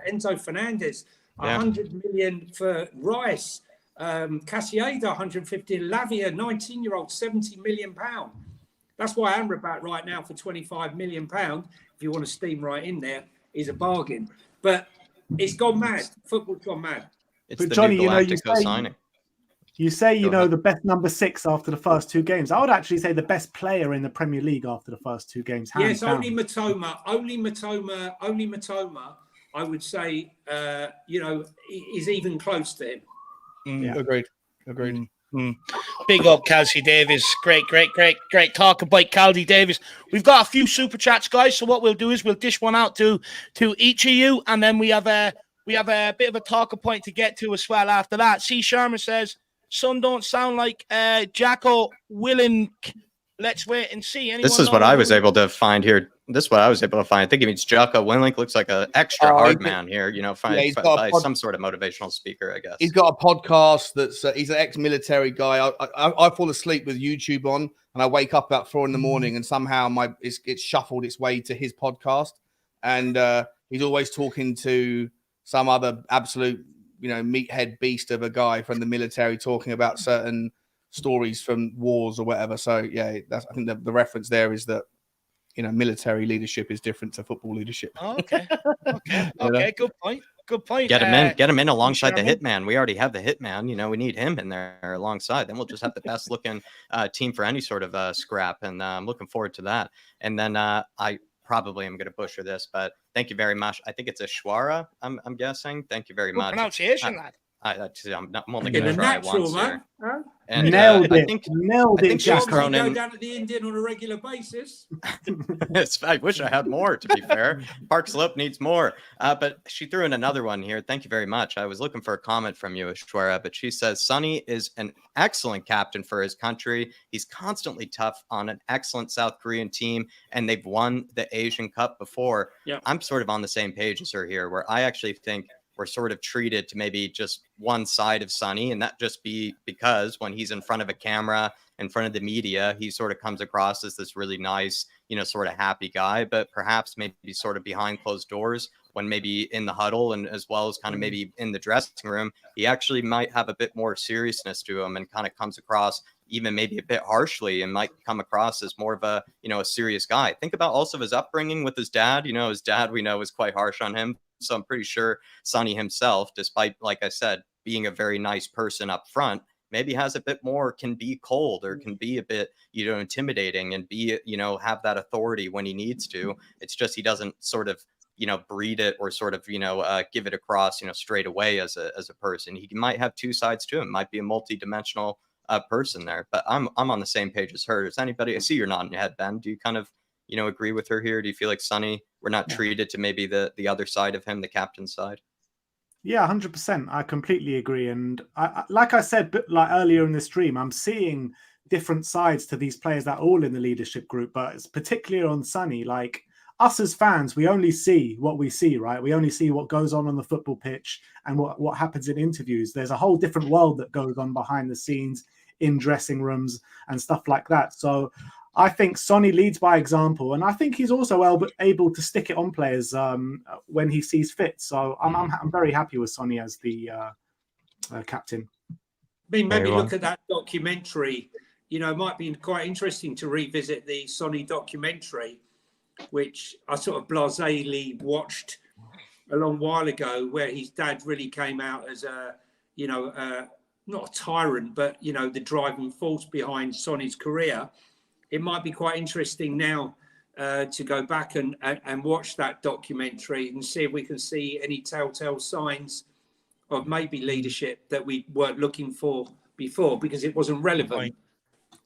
Enzo Fernandez, 100 million for Rice, Casieda, 150, Lavia, 19-year-old, 70 million pound. That's why Amrabat right now for 25 million pound, if you want to steam right in there, is a bargain. But it's gone mad. Football's gone mad. It's but the Johnny, new Galactico signing. You say, the best number 6 after the first 2 games. I would actually say the best player in the Premier League after the first 2 games. Yes, only Matoma. Only Matoma, I would say, is even close to him. Agreed. Big up Kelsey Davis. Great talk about Caldy Davis. We've got a few super chats, guys. So what we'll do is we'll dish one out to each of you, and then we have a bit of a talking point to get to as well after that. C. Sherman says, "Son don't sound like Jacko Willen. Let's wait and see." Anyone this is what I was able to find here. I think he means Jocko Willink. Looks like an extra hard man here, by some sort of motivational speaker, I guess. He's got a podcast that's he's an ex-military guy. I fall asleep with YouTube on, and I wake up about 4 a.m, and somehow it's shuffled its way to his podcast, and he's always talking to some other absolute meathead beast of a guy from the military, talking about certain stories from wars or whatever. So I think the reference there is that military leadership is different to football leadership. Oh, okay. Good point. Get him in alongside the Hitman. We already have the Hitman. We need him in there alongside. Then we'll just have the best looking team for any sort of scrap, and I'm looking forward to that. And then I probably am going to butcher this, but thank you very much. I think it's Ishwara, I'm guessing. Thank you very much. Pronunciation, lad. I'm only going to try once here. Huh? And nailed I it. think She's go down to the Indian on a regular basis. I wish I had more, to be fair. Park Slope needs more. But she threw in another one here. Thank you very much. I was looking for a comment from you, Ishwara, but she says, Sonny is an excellent captain for his country. He's constantly tough on an excellent South Korean team, and they've won the Asian Cup before. Yep. I'm sort of on the same page as her here, where I actually think we're sort of treated to maybe just one side of Sonny, and that just be because when he's in front of a camera, in front of the media, he sort of comes across as this really nice, sort of happy guy, but perhaps maybe sort of behind closed doors, when maybe in the huddle and as well as kind of maybe in the dressing room, he actually might have a bit more seriousness to him and kind of comes across even maybe a bit harshly and might come across as more of a, a serious guy. Think about also his upbringing with his dad. His dad, we know, is quite harsh on him. So I'm pretty sure Sonny himself, despite, like I said, being a very nice person up front, maybe has a bit more, can be cold or can be a bit, intimidating and be, have that authority when he needs to. It's just he doesn't sort of, breed it or sort of, give it across, straight away as a person. He might have two sides to him, might be a multi-dimensional person there. But I'm on the same page as her. Does anybody, I see you're nodding your head, Ben. Do you kind of, agree with her here? Do you feel like Sonny, we're not treated to maybe the other side of him, the captain's side? Yeah, 100%. I completely agree. And like I said, like earlier in the stream, I'm seeing different sides to these players that are all in the leadership group, but it's particularly on Sonny. Like us as fans, we only see what we see, right? We only see what goes on the football pitch and what happens in interviews. There's a whole different world that goes on behind the scenes in dressing rooms and stuff like that. So I think Sonny leads by example, and I think he's also able to stick it on players when he sees fit. So I'm very happy with Sonny as the captain. I mean, maybe look at that documentary. It might be quite interesting to revisit the Sonny documentary, which I sort of blasely watched a long while ago, where his dad really came out as a, not a tyrant, but, the driving force behind Sonny's career. It might be quite interesting now to go back and watch that documentary and see if we can see any telltale signs of maybe leadership that we weren't looking for before because it wasn't relevant.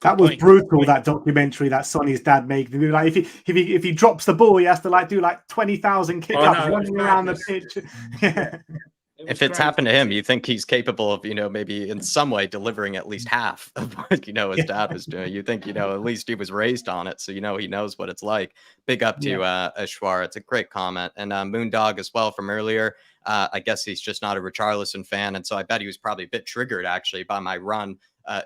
That was brutal, that documentary that Sonny's dad made. Like if he drops the ball, he has to do 20,000 kick-ups running around the pitch. Yeah. If it's happened to him, you think he's capable of, maybe in some way delivering at least half of what, his dad was doing. You think, at least he was raised on it. So, he knows what it's like. Big up to Ashwar. It's a great comment. And Moondog as well from earlier. I guess he's just not a Richarlison fan. And so I bet he was probably a bit triggered actually by my run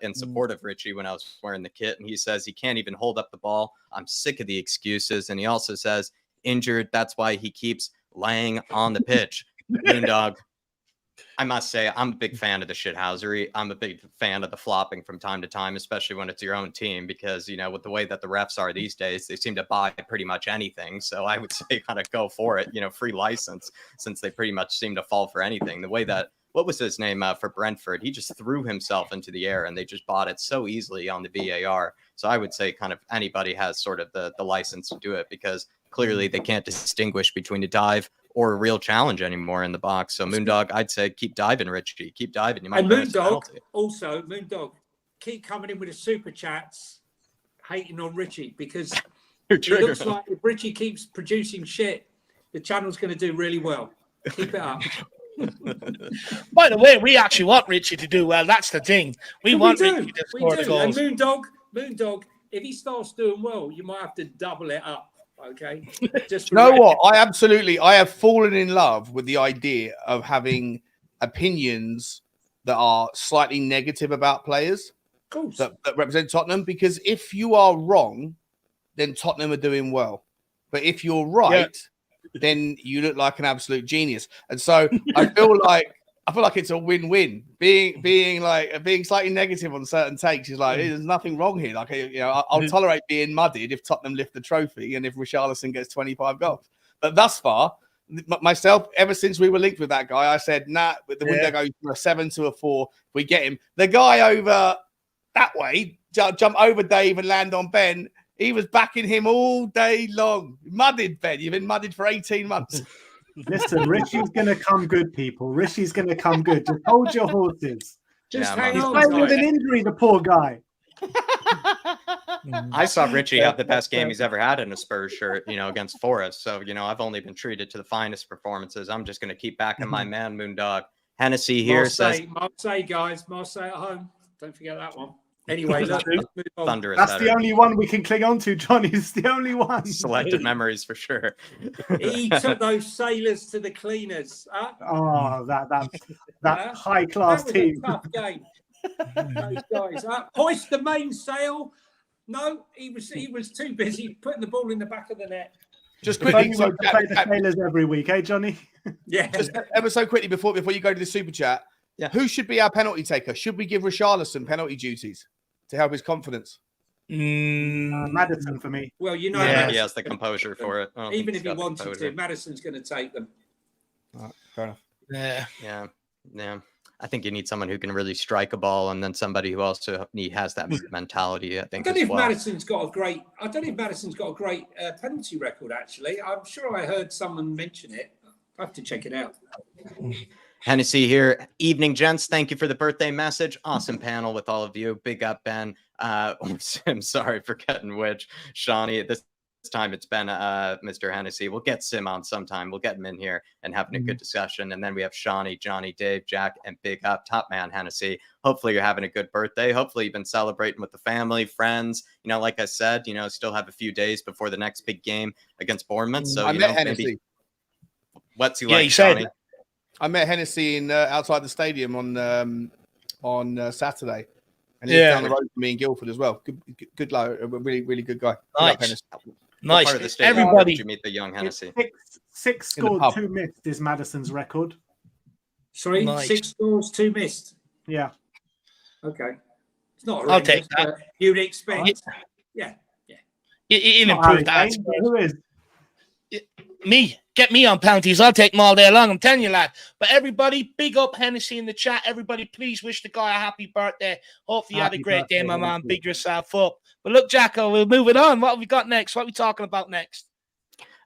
in support of Richie when I was wearing the kit. And he says he can't even hold up the ball. I'm sick of the excuses. And he also says injured. That's why he keeps laying on the pitch. Moondog. I must say, I'm a big fan of the shithousery. I'm a big fan of the flopping from time to time, especially when it's your own team, because, with the way that the refs are these days, they seem to buy pretty much anything. So I would say kind of go for it, free license, since they pretty much seem to fall for anything. The way that, what was his name for Brentford? He just threw himself into the air and they just bought it so easily on the VAR. So I would say kind of anybody has sort of the license to do it, because clearly they can't distinguish between a dive or a real challenge anymore in the box. So Moondog, I'd say keep diving, Richie. Keep diving. You might. And Moondog, keep coming in with the super chats, hating on Richie, because it looks like if Richie keeps producing shit, the channel's going to do really well. Keep it up. By the way, we actually want Richie to do well. That's the thing. We want Richie to score the goals. And Moondog, if he starts doing well, you might have to double it up. Okay. Just you know what? I have fallen in love with the idea of having opinions that are slightly negative about players that represent Tottenham, because if you are wrong, then Tottenham are doing well. But if you're right, then you look like an absolute genius. And so I feel like it's a win-win. Being slightly negative on certain takes is like, there's nothing wrong here. Like, I'll tolerate being muddied if Tottenham lift the trophy and if Richarlison gets 25 goals. But thus far, myself, ever since we were linked with that guy, I said, nah, with the window goes from a 7 to a 4. We get him. The guy over that way, jump over Dave and land on Ben. He was backing him all day long. Muddied, Ben. You've been muddied for 18 months. Listen, Richie's going to come good, people. Richie's going to come good. Just hold your horses. Hang on. He's playing with an injury, the poor guy. I saw Richie have the best game he's ever had in a Spurs shirt, against Forest. So, I've only been treated to the finest performances. I'm just going to keep backing my man, Moondog. Hennessy here says... Marseille, guys. Marseille at home. Don't forget that one. Anyway, let's move on. Thunderous. That's the only one we can cling on to, Johnny. It's the only one. Selected memories for sure. He took those sailors to the cleaners. Oh, that high class team. A tough game. Those guys. Hoist the mainsail. No, he was too busy putting the ball in the back of the net. Just If quickly, only so we could play the Sailors every week, eh, Johnny? Yeah. just ever so quickly before you go to the super chat, Yeah. who should be our penalty taker? Should we give Richarlison penalty duties to help his confidence? Maddison for me. Well, you know, I don't think Yeah. he has the composure for it. I don't think even he's if he got the wanted composure. to, Madison's going to take them. All right, fair enough. Yeah. Yeah. I think you need someone who can really strike a ball, and then somebody who also has that mentality. I I think don't know as if well. Madison's got a great. I don't know if Madison's got a great penalty record. Actually, I'm sure I heard someone mention it. I have to check it out. Hennessy here. Evening, gents. Thank you for the birthday message. Awesome panel with all of you. Big up, Ben. I'm sorry for getting which. Shawnee, this time it's been Mr. Hennessy. We'll get Sim on sometime. We'll get him in here and having a good discussion. And then we have Shawnee, Johnny, Dave, Jack, and big up top man Hennessy. Hopefully you're having a good birthday. Hopefully you've been celebrating with the family, friends. You know, like I said, still have a few days before the next big game against Bournemouth. So I met Hennessy. maybe what's he Yeah, like, he said. Shawnee? I met Hennessy in outside the stadium on Saturday, and he's down the road from me in Guildford as well. Good guy, a really, really good guy. Nice. Hennessy. What Nice. part of the stadium Everybody. did you meet the young Hennessy? Six In the scored, pub. 2 missed is Madison's record. Sorry, Nice. 6 scores, 2 missed. Yeah. Okay, it's not. I'll take that. But you'd expect. Yeah. He'll Not Harry improve that. Kane, but who is? Me. Get me on penalties. I'll take them all day long. I'm telling you, lad. But everybody, big up Hennessy in the chat. Everybody, please wish the guy a happy birthday. Hopefully you had a Happy great day, birthday, my man. Hennessy. Big yourself up. But look, Jacko, we'll move it on. What have we got next? What are we talking about next?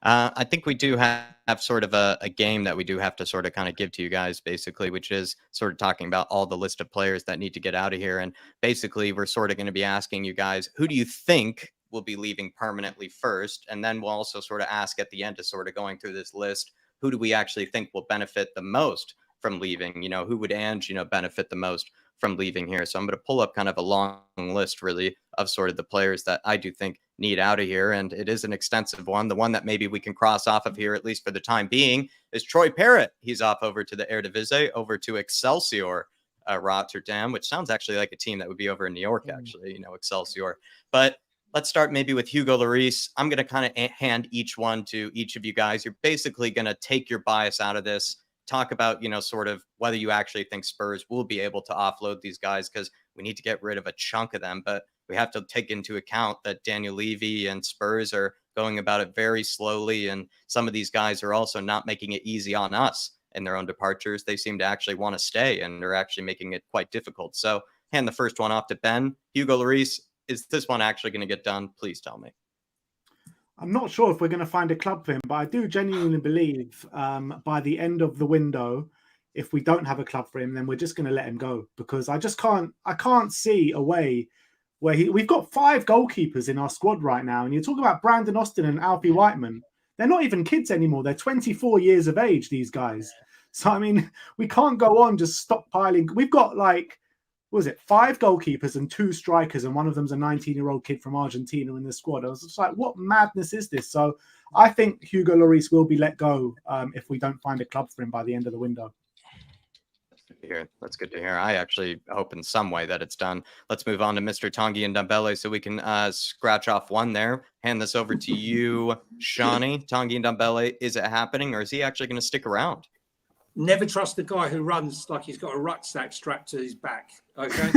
I think we do have sort of a game that we do have to sort of kind of give to you guys, basically, which is sort of talking about all the list of players that need to get out of here. And basically, we're sort of going to be asking you guys, who do you think will be leaving permanently first? And then we'll also sort of ask at the end, to sort of going through this list, who do we actually think will benefit the most from leaving? Who would Ange, benefit the most from leaving here? So I'm going to pull up kind of a long list, really, of sort of the players that I do think need out of here. And it is an extensive one. The one that maybe we can cross off of here, at least for the time being, is Troy Parrott. He's off over to the Eredivisie, over to Excelsior Rotterdam, which sounds actually like a team that would be over in New York, actually, Excelsior. But let's start maybe with Hugo Lloris. I'm going to kind of hand each one to each of you guys. You're basically going to take your bias out of this, talk about, sort of whether you actually think Spurs will be able to offload these guys, because we need to get rid of a chunk of them. But we have to take into account that Daniel Levy and Spurs are going about it very slowly. And some of these guys are also not making it easy on us in their own departures. They seem to actually want to stay, and they're actually making it quite difficult. So hand the first one off to Ben. Hugo Lloris, is this one actually going to get done? Please tell me. I'm not sure if we're going to find a club for him, but I do genuinely believe by the end of the window, if we don't have a club for him, then we're just going to let him go, because I can't see a way where we've got 5 goalkeepers in our squad right now. And you talk about Brandon Austin and Alfie Whiteman. They're not even kids anymore. They're 24 years of age, these guys. So, I mean, we can't go on just stockpiling. We've got 5 goalkeepers and 2 strikers, and one of them's a 19-year-old kid from Argentina in the squad. I was just like, what madness is this? So I think Hugo Lloris will be let go if we don't find a club for him by the end of the window. That's good to hear. I actually hope in some way that it's done. Let's move on to Mr. Tanguy Ndombele so we can scratch off one there. Hand this over to you, Shawnee. Tanguy Ndombele, is it happening, or is he actually going to stick around? Never trust the guy who runs like he's got a rucksack strapped to his back. Okay.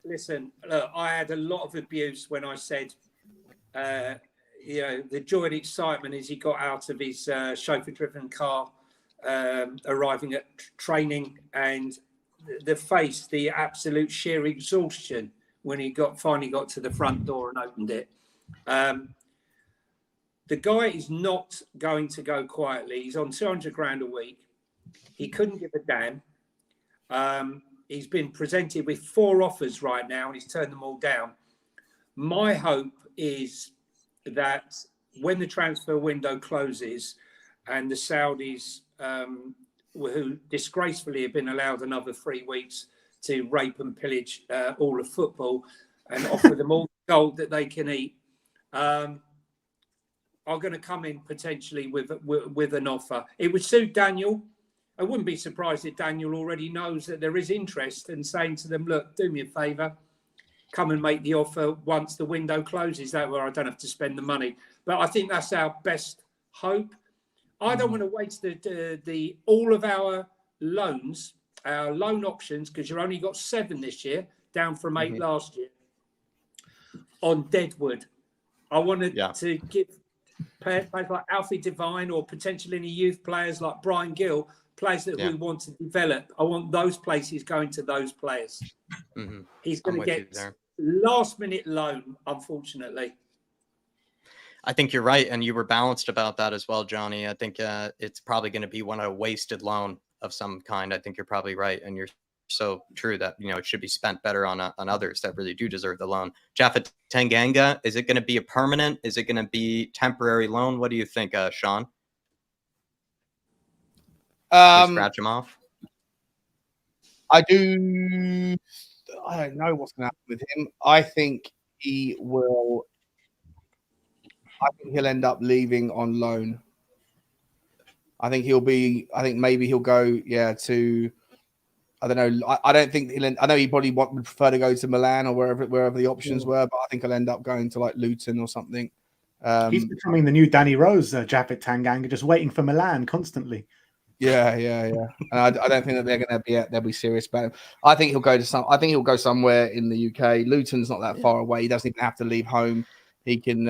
Listen, look, I had a lot of abuse when I said, the joy and excitement as he got out of his chauffeur-driven car, arriving at training, and the absolute sheer exhaustion when he finally got to the front door and opened it. The guy is not going to go quietly. He's on 200 grand a week. He couldn't give a damn. He's been presented with 4 offers right now, and he's turned them all down. My hope is that when the transfer window closes and the Saudis, who disgracefully have been allowed another 3 weeks to rape and pillage all of football and offer them all the gold that they can eat, are going to come in potentially with an offer. It would suit Daniel. I wouldn't be surprised if Daniel already knows that there is interest and saying to them, look, do me a favour. come and make the offer once the window closes. That where I don't have to spend the money. But I think that's our best hope. I don't want to waste the all of our loans, our loan options, because you've only got 7 this year, down from 8 last year, on Deadwood. I wanted to give players like Alfie Devine or potentially any youth players like Brian Gill, players that we want to develop. I want those places going to those players. He's going to get last-minute loan, unfortunately. I think you're right, and you were balanced about that as well, Johnny. I think it's probably going to be a wasted loan of some kind. I think you're probably right, and you're so true that it should be spent better on others that really do deserve the loan. Jaffa Tanganga, is it going to be a permanent? Is it going to be temporary loan? What do you think, Sean? Scratch him off. I don't know what's going to happen with him. I think he'll end up leaving on loan. I think maybe he'll go, to, I don't know. I don't think I know he probably would prefer to go to Milan or wherever the options were, but I think he'll end up going to like Luton or something. He's becoming the new Danny Rose, Japhet Tanganga, just waiting for Milan constantly. Yeah. And I don't think that they'll be serious about him. I think he'll go somewhere in the UK. Luton's not that far away. He doesn't even have to leave home. He can,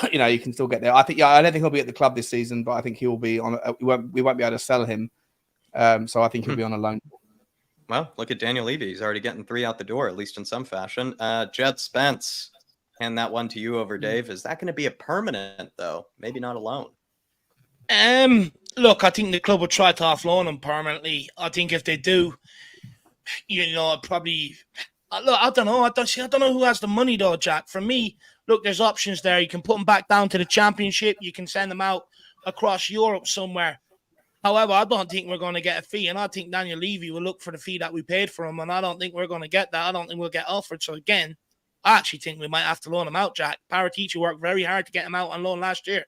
he can still get there. I don't think he'll be at the club this season, but I think he'll be on. We won't be able to sell him. So I think he'll be on a loan. Well, look at Daniel Levy. He's already getting 3 out the door, at least in some fashion. Jed Spence, hand that one to you over Dave. Is that going to be a permanent, though? Maybe not a loan. Look, I think the club will try to offload him permanently. I think if they do, probably. Look, I don't know. I don't know who has the money though, Jack. For me, look, there's options there. You can put him back down to the Championship. You can send him out across Europe somewhere. However, I don't think we're going to get a fee, and I think Daniel Levy will look for the fee that we paid for him, and I don't think we're going to get that. I don't think we'll get offered. So again, I actually think we might have to loan him out, Jack. Paratici worked very hard to get him out on loan last year.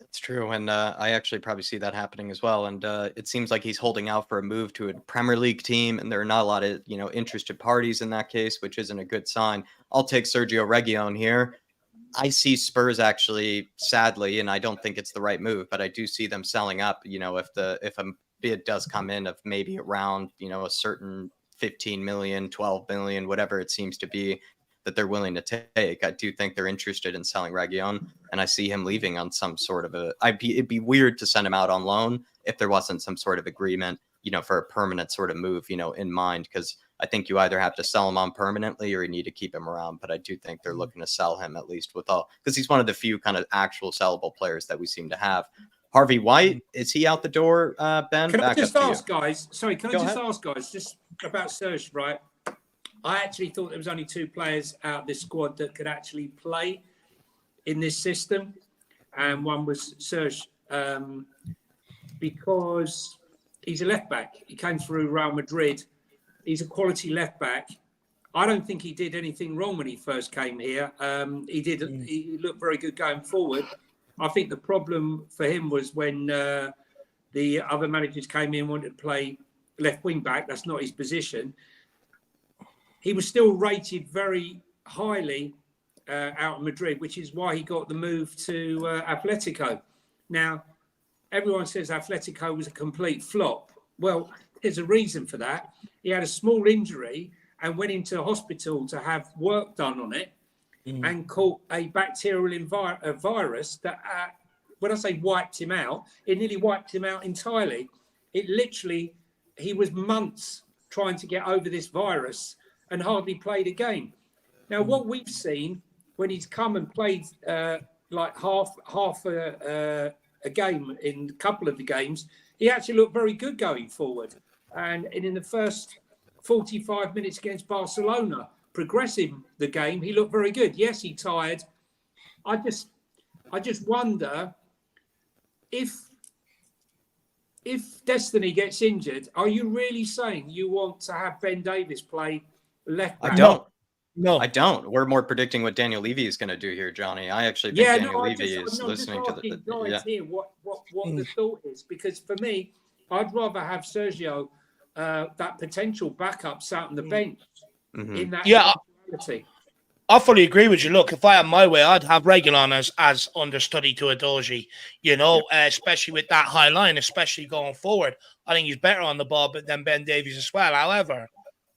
It's true, and I actually probably see that happening as well. And it seems like he's holding out for a move to a Premier League team, and there are not a lot of interested parties in that case, which isn't a good sign. I'll take Sergio Reguilón here. I see Spurs actually, sadly, and I don't think it's the right move, but I do see them selling up. If a bid does come in of maybe around a certain 15 million, 12 million, whatever it seems to be, that they're willing to take. I do think they're interested in selling Reguilón, and I see him leaving on some sort of it'd be weird to send him out on loan if there wasn't some sort of agreement, for a permanent sort of move, in mind, because I think you either have to sell him on permanently or you need to keep him around. But I do think they're looking to sell him at least because he's one of the few kind of actual sellable players that we seem to have. Harvey White, is he out the door, Ben? Can I just ask, guys? Sorry, can I just ask, guys, just about Serge, right? I actually thought there was only 2 players out of this squad that could actually play in this system, and one was Serge, because he's a left back. He came through Real Madrid. He's a quality left back. I don't think he did anything wrong when he first came here. He looked very good going forward. I think the problem for him was when the other managers came in, wanted to play left wing back. That's not his position. He was still rated very highly out of Madrid, which is why he got the move to Atletico. Now, everyone says Atletico was a complete flop. Well, there's a reason for that. He had a small injury and went into hospital to have work done on it and caught a bacterial virus that, when I say wiped him out, it nearly wiped him out entirely. He was months trying to get over this virus and hardly played a game. Now, what we've seen when he's come and played like half a game in a couple of the games, he actually looked very good going forward. And in the first 45 minutes against Barcelona, progressing the game, he looked very good. Yes, he tired. I just wonder if Destiny gets injured, are you really saying you want to have Ben Davies play left back? I don't. We're more predicting what Daniel Levy is going to do here, Johnny. I actually think Daniel Levy is listening to the guys here what the thought is, because for me, I'd rather have Sergio, that potential backup, sat on the bench in that I fully agree with you. Look, if I had my way, I'd have Regulon as understudy to Adoji, especially with that high line, especially going forward. I think he's better on the ball than Ben Davies as well. However,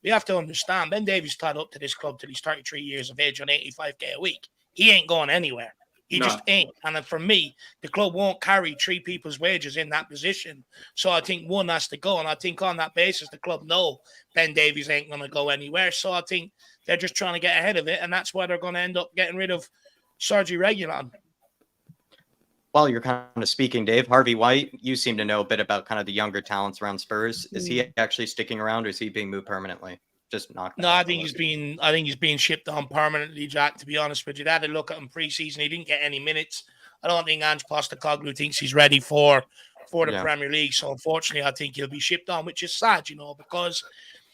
we have to understand, Ben Davies tied up to this club till he's 33 years of age on 85k a week. He ain't going anywhere. He just ain't. And then for me, the club won't carry 3 people's wages in that position. So I think one has to go. And I think on that basis, the club know Ben Davies ain't going to go anywhere. So I think they're just trying to get ahead of it. And that's why they're going to end up getting rid of Sergi Reguilon. While you're kind of speaking, Dave, Harvey White, you seem to know a bit about kind of the younger talents around Spurs. Is he actually sticking around, or is he being moved permanently? Just knocked. No, I think he's being shipped on permanently, Jack. To be honest with you, I had a look at him pre-season. He didn't get any minutes. I don't think Ange Postecoglou thinks he's ready for the Premier League. So unfortunately, I think he'll be shipped on, which is sad, because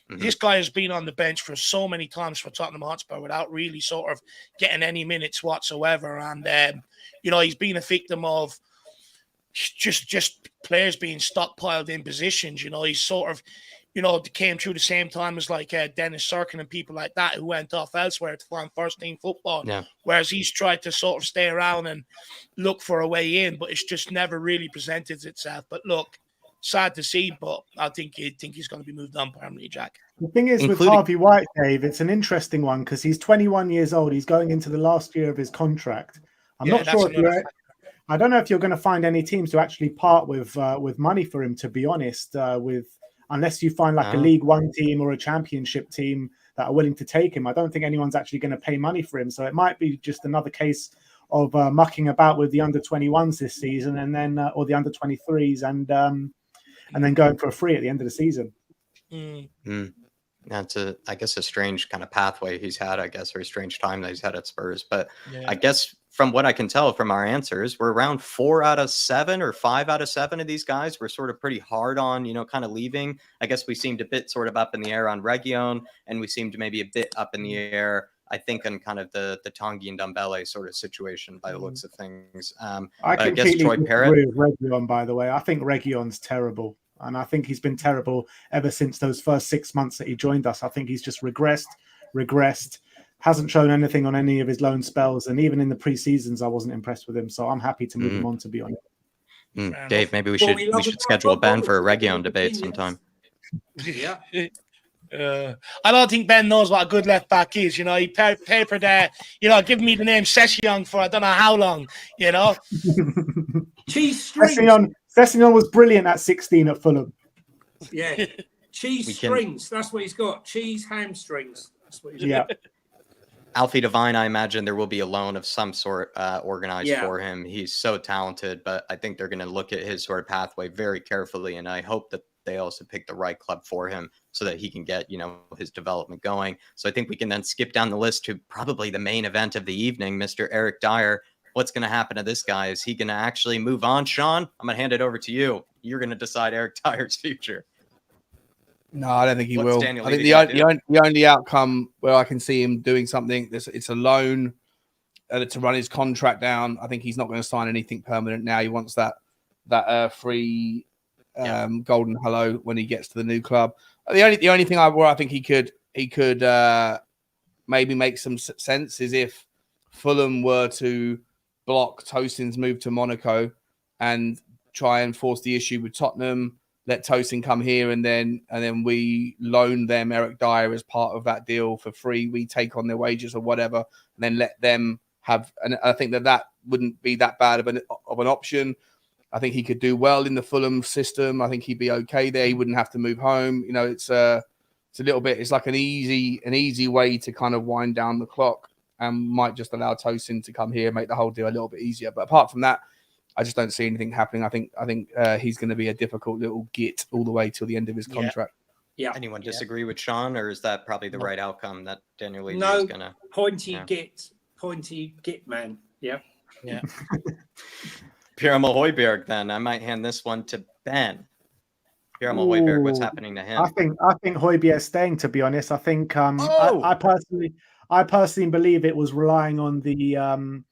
this guy has been on the bench for so many times for Tottenham Hotspur without really sort of getting any minutes whatsoever. And, he's been a victim of just players being stockpiled in positions. He's sort of, came through the same time as like Dennis Serkin and people like that who went off elsewhere to find first-team football. Yeah. Whereas he's tried to sort of stay around and look for a way in, but it's just never really presented itself. But look, sad to see, but I think he's going to be moved on permanently, Jack. The thing is with Harvey White, Dave, it's an interesting one because he's 21 years old. He's going into the last year of his contract. I'm not sure I don't know if you're going to find any teams to actually part with money for him, to be honest, unless you find like a League One team or a Championship team that are willing to take him. I don't think anyone's actually going to pay money for him. So it might be just another case of mucking about with the under-21s this season, and then or the under-23s, and then going for a free at the end of the season. That's I guess a strange kind of pathway he's had, or a strange time that he's had at Spurs. But I guess from what I can tell from our answers, we're around 4 out of 7 or 5 out of 7 of these guys. We're sort of pretty hard on, kind of leaving. I guess we seemed a bit sort of up in the air on Reguilon, and we seemed maybe a bit up in the air, I think, on kind of the Tanguy and Ndombele sort of situation by the looks of things. I guess Troy Parrott agree with Reguilon, by the way. I think Reguilon's terrible. And I think he's been terrible ever since those first 6 months that he joined us. I think he's just regressed, hasn't shown anything on any of his loan spells. And even in the pre-seasons, I wasn't impressed with him. So I'm happy to move him on, to be honest. Dave, maybe we should schedule a Ben for a Reguilon debate sometime. Yeah. I don't think Ben knows what a good left back is. He papered give me the name Session for I don't know how long, Cheese strings. Sessignon was brilliant at 16 at Fulham. Yeah. Cheese strings. That's what he's got. Cheese hamstrings. That's what he's got. Alfie Devine, I imagine there will be a loan of some sort organized for him. He's so talented, but I think they're going to look at his sort of pathway very carefully, and I hope that they also pick the right club for him so that he can get, his development going. So I think we can then skip down the list to probably the main event of the evening, Mr. Eric Dyer. What's going to happen to this guy? Is he going to actually move on, Sean? I'm going to hand it over to you. You're going to decide Eric Dyer's future. No, I don't think he will. I think the only outcome where I can see him doing something, it's a loan to run his contract down. I think he's not going to sign anything permanent now. He wants that free golden hello when he gets to the new club. The only thing where I think he could maybe make some sense is if Fulham were to block Tosin's move to Monaco and try and force the issue with Tottenham, let Tosin come here, and then we loan them Eric Dyer as part of that deal for free. We take on their wages or whatever, and then let them have. And I think that wouldn't be that bad of an option. I think he could do well in the Fulham system. I think he'd be okay there. He wouldn't have to move home. It's a little bit. It's like an easy way to kind of wind down the clock, and might just allow Tosin to come here, make the whole deal a little bit easier. But apart from that, I just don't see anything happening. I think he's going to be a difficult little git all the way till the end of his contract. Yeah. Anyone disagree with Sean, or is that probably the right outcome that Daniel Levy is going to? Pointy git, man. Yeah. Yeah. Pierre-Emile Højbjerg, then. I might hand this one to Ben. Pierre-Emile Højbjerg, what's happening to him? I think Højbjerg's staying, to be honest. I think I personally believe it was relying on the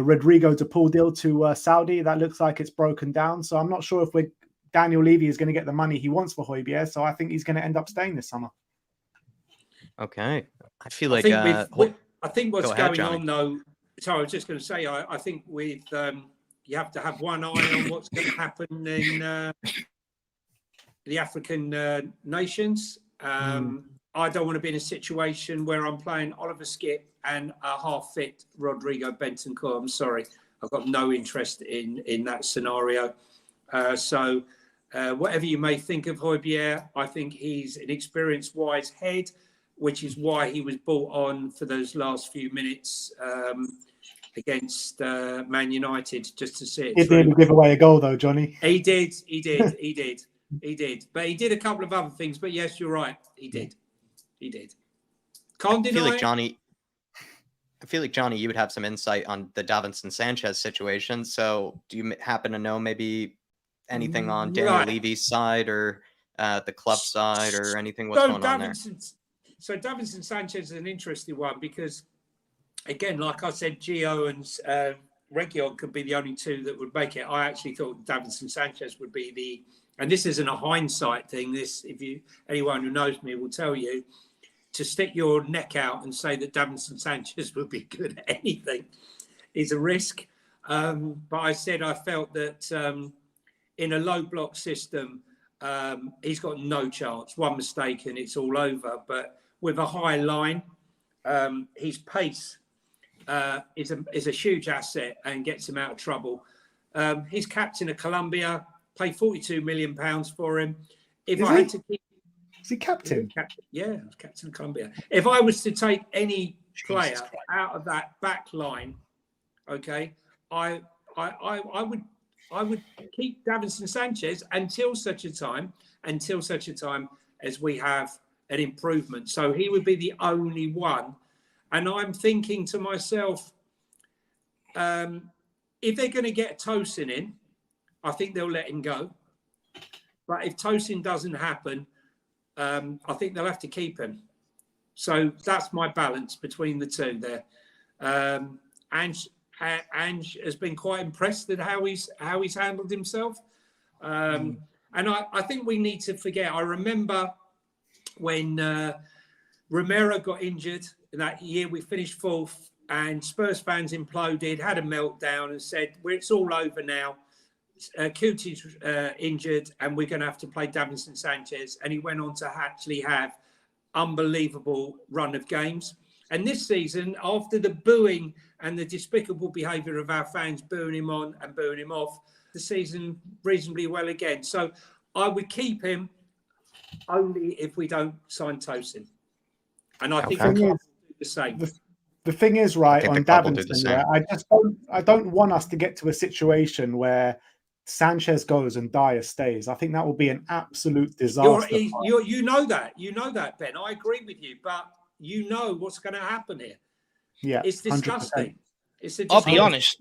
Rodrigo de Paul deal to Saudi. That looks like it's broken down. So I'm not sure if Daniel Levy is going to get the money he wants for Højbjerg. So I think he's going to end up staying this summer. Okay. I feel I like think what's go ahead, going Johnny. on though. So I was just going to say, I think with you have to have one eye on what's going to happen in the African nations. I don't want to be in a situation where I'm playing Oliver Skipp and a half-fit Rodrigo Bentancur. I'm sorry, I've got no interest in that scenario. So whatever you may think of Højbjerg, I think he's an experienced-wise head, which is why he was brought on for those last few minutes against Man United, just to see it He through. did give away a goal, though, Johnny. He did. But he did a couple of other things. But yes, you're right. He did. Can't I feel deny like it. Johnny, you would have some insight on the Davinson Sanchez situation. So do you happen to know maybe anything on Daniel Levy's side or the club side or anything? What's going on there? So Davinson Sanchez is an interesting one because, again, like I said, Gio and Region could be the only two that would make it. I actually thought Davinson Sanchez would be the, and this isn't a hindsight thing. This, anyone who knows me will tell you, to stick your neck out and say that Davinson Sanchez would be good at anything is a risk. But I said I felt that in a low block system, he's got no chance. One mistake and it's all over. But with a high line, his pace is a huge asset and gets him out of trouble. He's captain of Colombia, paid £42 million for him. If I had to keep, is he captain? Yeah, I was captain of Colombia. If I was to take any player out of that back line, okay, I would keep Davinson Sanchez until such a time as we have an improvement. So he would be the only one. And I'm thinking to myself, if they're going to get Tosin in, I think they'll let him go. But if Tosin doesn't happen, I think they'll have to keep him. So that's my balance between the two there. Ange has been quite impressed at how he's handled himself. And I think we need to forget. I remember when Romero got injured in that year, we finished fourth and Spurs fans imploded, had a meltdown and said, it's all over now. Cutie's injured and we're going to have to play Davinson Sanchez. And he went on to actually have unbelievable run of games. And this season, after the booing and the despicable behaviour of our fans booing him on and booing him off, the season reasonably well again. So I would keep him only if we don't sign Tosin. And I think we'll do the same. The thing is, right, on Davinson, right, I don't want us to get to a situation where Sanchez goes and Dyer stays. I think that will be an absolute disaster. You know that, Ben. I agree with you, but you know what's going to happen here. Yeah, it's disgusting. 100%. I'll be honest.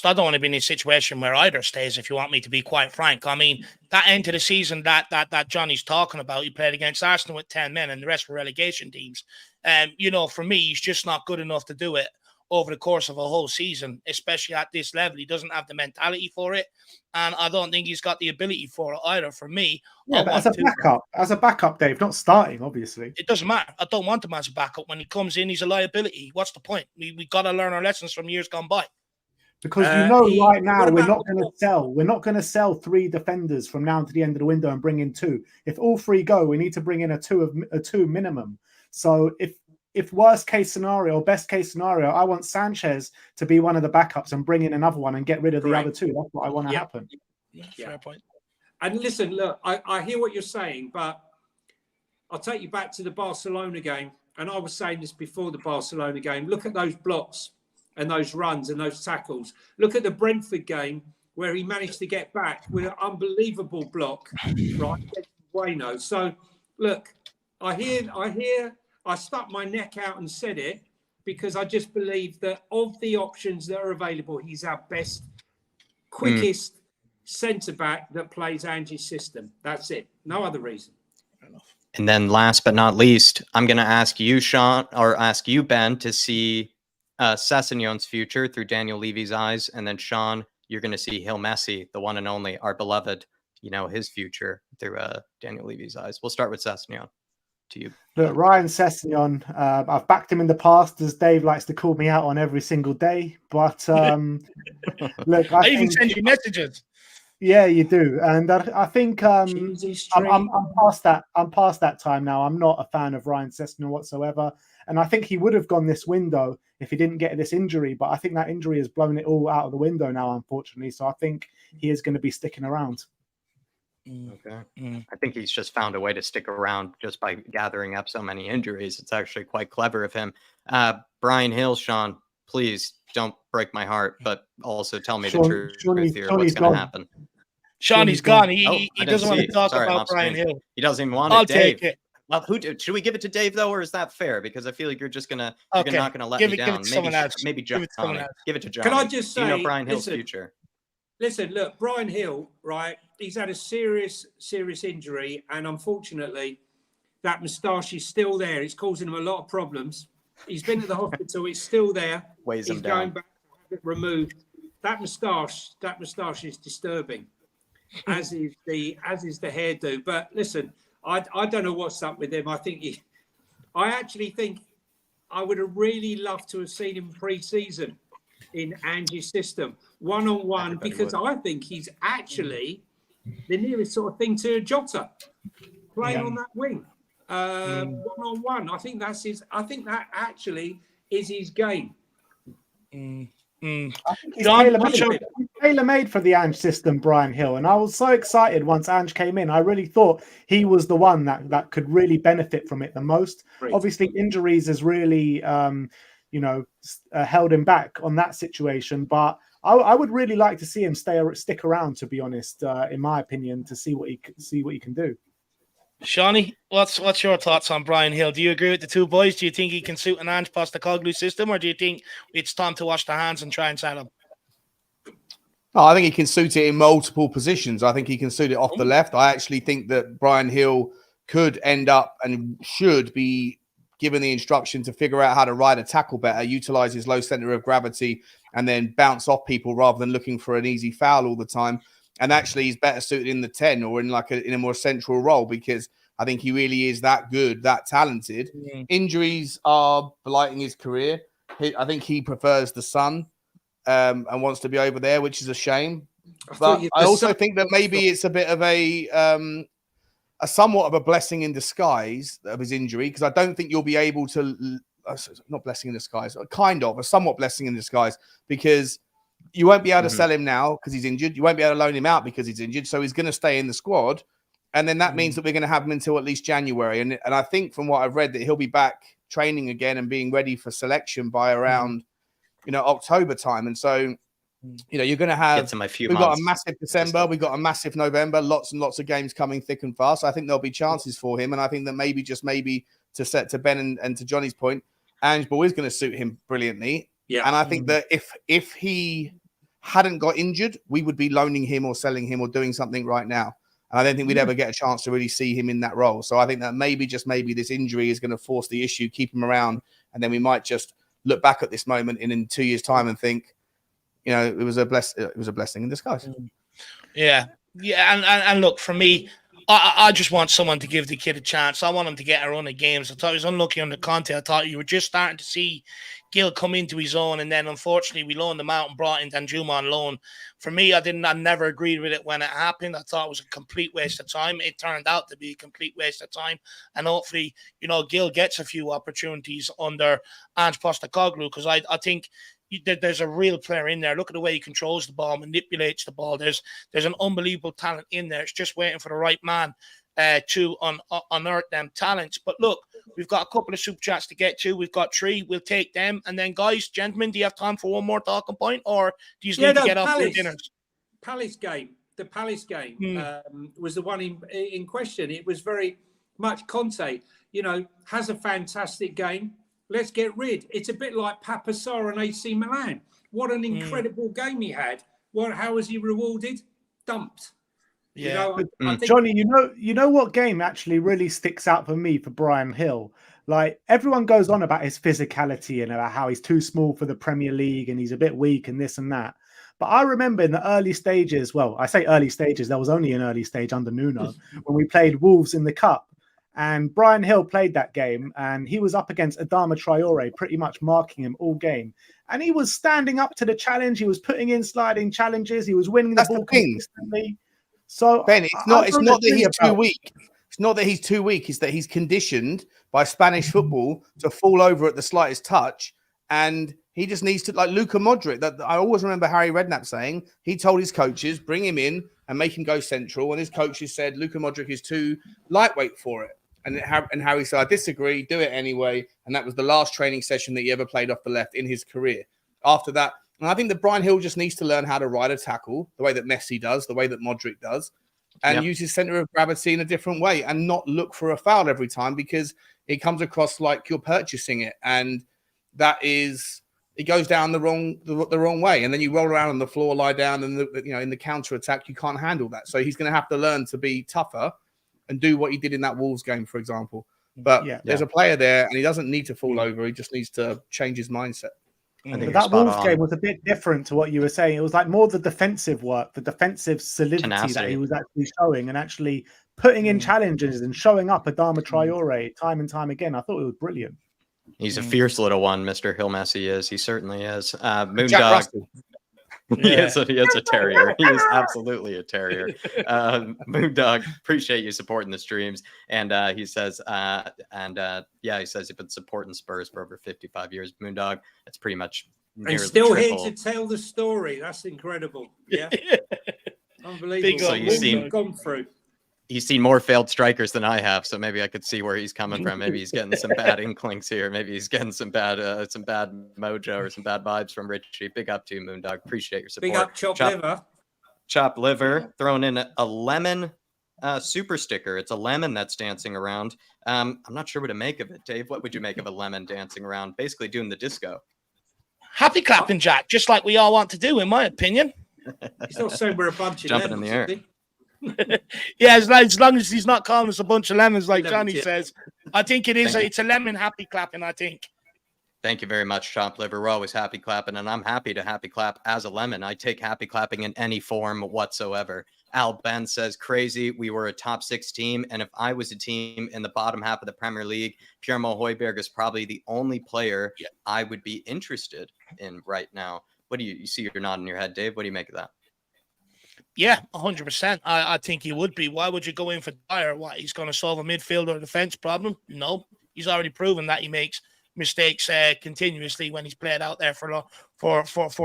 I don't want to be in a situation where either stays, if you want me to be quite frank. I mean, that end of the season that Johnny's talking about, he played against Arsenal with 10 men and the rest were relegation teams. For me, he's just not good enough to do it over the course of a whole season, especially at this level. He doesn't have the mentality for it, and I don't think he's got the ability for it either. For me, yeah, but as a backup, Dave, not starting, obviously. It doesn't matter. I don't want him as a backup. When he comes in, he's a liability. What's the point? We got to learn our lessons from years gone by. Because right now we're not going to sell. We're not going to sell 3 defenders from now to the end of the window and bring in 2. If all 3 go, we need to bring in a two minimum. So if worst case scenario or best case scenario, I want Sanchez to be one of the backups and bring in another one and get rid of the other 2. That's what I want to happen. Yeah, fair point. And listen, look, I hear what you're saying, but I'll take you back to the Barcelona game. And I was saying this before the Barcelona game. Look at those blocks and those runs and those tackles. Look at the Brentford game where he managed to get back with an unbelievable block, right? Bueno. So, look, I stuck my neck out and said it because I just believe that of the options that are available, he's our best, quickest centre-back that plays Ange's system. That's it. No other reason. And then last but not least, I'm going to ask you, Sean, or ask you, Ben, to see Sessegnon's future through Daniel Levy's eyes. And then Sean, you're going to see Hill Messi, the one and only, our beloved, his future through Daniel Levy's eyes. We'll start with Sessegnon. to you? Look, Ryan Sessegnon, I've backed him in the past, as Dave likes to call me out on every single day. But look, I even send you messages. Yeah, you do, and I think I'm past that. I'm past that time now. I'm not a fan of Ryan Sessegnon whatsoever, and I think he would have gone this window if he didn't get this injury. But I think that injury has blown it all out of the window now, unfortunately. So I think he is going to be sticking around. Okay. I think he's just found a way to stick around just by gathering up so many injuries. It's actually quite clever of him. Brian Hill, Sean, please don't break my heart, but also tell me the truth here. What's going to happen? Sean's gone. He doesn't want to talk about Brian Hill. He doesn't even want it. I'll Dave. take it. Well, should we give it to Dave though, or is that fair? Because I feel like you're just gonna you're not gonna let me down. Maybe Johnny. Give it to Johnny. Can I just say, you know Brian Hill's future? Listen, look, Brian Hill, right? He's had a serious injury, and unfortunately, that moustache is still there. It's causing him a lot of problems. He's been at the hospital. It's still there. Weighs him He's down. going back to have it removed. That moustache is disturbing, as is the hairdo. But listen, I don't know what's up with him. I actually think I would have really loved to have seen him pre-season in Angie's system, one-on-one, because I think he's actually the nearest sort of thing to Jota, playing on that wing, one-on-one. I think that actually is his game. I think he's tailor-made for the Ange system, Brian Hill. And I was so excited once Ange came in. I really thought he was the one that could really benefit from it the most. Great. Obviously, injuries has really, held him back on that situation. But I would really like to see him stick around, to be honest, in my opinion, to see what he can do. Shawnee, what's your thoughts on Brian Hill? Do you agree with the two boys? Do you think he can suit an Ange Postecoglou system, or do you think it's time to wash the hands and try and sell him? Oh, I think he can suit it in multiple positions. I think he can suit it off the left. I actually think that Brian Hill could end up and should be given the instruction to figure out how to ride a tackle better, utilize his low center of gravity, and then bounce off people rather than looking for an easy foul all the time. And actually, he's better suited in the 10 or in a more central role, because I think he really is that good, that talented. Mm. Injuries are blighting his career. I think he prefers the Sun and wants to be over there, which is a shame. But I also think that maybe it's a bit of a somewhat of a blessing in disguise of his injury, because I don't think you'll be able to not blessing in disguise, kind of a somewhat blessing in disguise, because you won't be able to sell him now because he's injured. You won't be able to loan him out because he's injured. So he's going to stay in the squad. And then that means that we're going to have him until at least January. And I think from what I've read that he'll be back training again and being ready for selection by around, October time. And so, you're going to have, we've got a massive December. We've got a massive November, lots and lots of games coming thick and fast. I think there'll be chances for him. And I think that maybe to Ben and to Johnny's point, Ange Ball is going to suit him brilliantly. Yeah. And I think that if he hadn't got injured, we would be loaning him or selling him or doing something right now. And I don't think we'd ever get a chance to really see him in that role. So I think that maybe this injury is going to force the issue, keep him around. And then we might just look back at this moment in 2 years' time and think, it was a blessing in disguise. Yeah. Yeah. And look, for me, I just want someone to give the kid a chance. I want him to get a run of games. I thought he was unlucky on the Conte. I thought you were just starting to see Gil come into his own, and then unfortunately we loaned him out and brought in Danjuma on loan. For me, I never agreed with it when it happened. I thought it was a complete waste of time. It turned out to be a complete waste of time, and hopefully, Gil gets a few opportunities under Ange Postecoglou, because I think there's a real player in there. Look at the way he controls the ball, manipulates the ball. There's an unbelievable talent in there. It's just waiting for the right man to unearth them talents. But look, we've got a couple of super chats to get to. We've got 3. We'll take them. And then, guys, gentlemen, do you have time for one more talking point, or do you need to get off your dinners? The Palace game was the one in question. It was very much Conte, has a fantastic game. Let's get rid. It's a bit like Papa Sarr and AC Milan. What an incredible game he had. How was he rewarded? Dumped. Yeah. I think... Johnny, you know what game actually really sticks out for me for Brian Hill? Like, everyone goes on about his physicality and about how he's too small for the Premier League and he's a bit weak and this and that. But I remember in the early stages, well, I say early stages, there was only an early stage under Nuno, when we played Wolves in the Cup. And Bryan Hill played that game, and he was up against Adama Traore, pretty much marking him all game. And he was standing up to the challenge. He was putting in sliding challenges. He was winning the ball consistently. So Ben, it's not that he's too weak. It's not that he's too weak. It's that he's conditioned by Spanish football to fall over at the slightest touch. And he just needs to, like Luka Modric, that I always remember Harry Redknapp saying, he told his coaches, bring him in and make him go central. And his coaches said, Luka Modric is too lightweight for it. And Harry said, I disagree, do it anyway. And that was the last training session that he ever played off the left in his career. After that, and I think that Bryan Hill just needs to learn how to ride a tackle the way that Messi does, the way that Modric does, and use his center of gravity in a different way and not look for a foul every time, because it comes across like you're purchasing it. And that is, it goes down the wrong way. And then you roll around on the floor, lie down, and in the counter attack, you can't handle that. So he's going to have to learn to be tougher and do what he did in that Wolves game, for example. But there's a player there, and he doesn't need to fall over. He just needs to change his mindset. But that Wolves game was a bit different to what you were saying. It was like more the defensive work, the defensive solidity that he was actually showing and actually putting in challenges and showing up Adama Traore time and time again. I thought it was brilliant. He's a fierce little one, Mr. Hill Messi is. He certainly is. Moondog. He is a terrier. He is absolutely a terrier. Moondog, appreciate you supporting the streams. And he says, he says he's been supporting Spurs for over 55 years. Moondog, that's pretty much and still here to tell the story. That's incredible. Yeah, unbelievable. So you've gone through. He's seen more failed strikers than I have, so maybe I could see where he's coming from. Maybe he's getting some bad inklings here. Maybe he's getting some bad mojo or some bad vibes from Richie. Big up to you, Moondog. Appreciate your support. Big up, Chop Liver. Throwing in a lemon super sticker. It's a lemon that's dancing around. I'm not sure what to make of it, Dave. What would you make of a lemon dancing around, basically doing the disco? Happy clapping, Jack, just like we all want to do, in my opinion. He's not saying we're a bunch of jumping in the air. Yeah, as long as he's not calling us a bunch of lemons like Johnny says. I think it's a lemon happy clapping, I think. Thank you very much, Chop Liver. We're always happy clapping, and I'm happy to happy clap as a lemon. I take happy clapping in any form whatsoever. Al Ben says, crazy, we were a top 6 team, and if I was a team in the bottom half of the Premier League, Pierre-Emile Højbjerg is probably the only player I would be interested in right now. What do you see? You're nodding your head, Dave. What do you make of that? Yeah, 100%. I think he would be. Why would you go in for Dyer? What, he's going to solve a midfield or defense problem? No, he's already proven that he makes mistakes continuously when he's played out there for a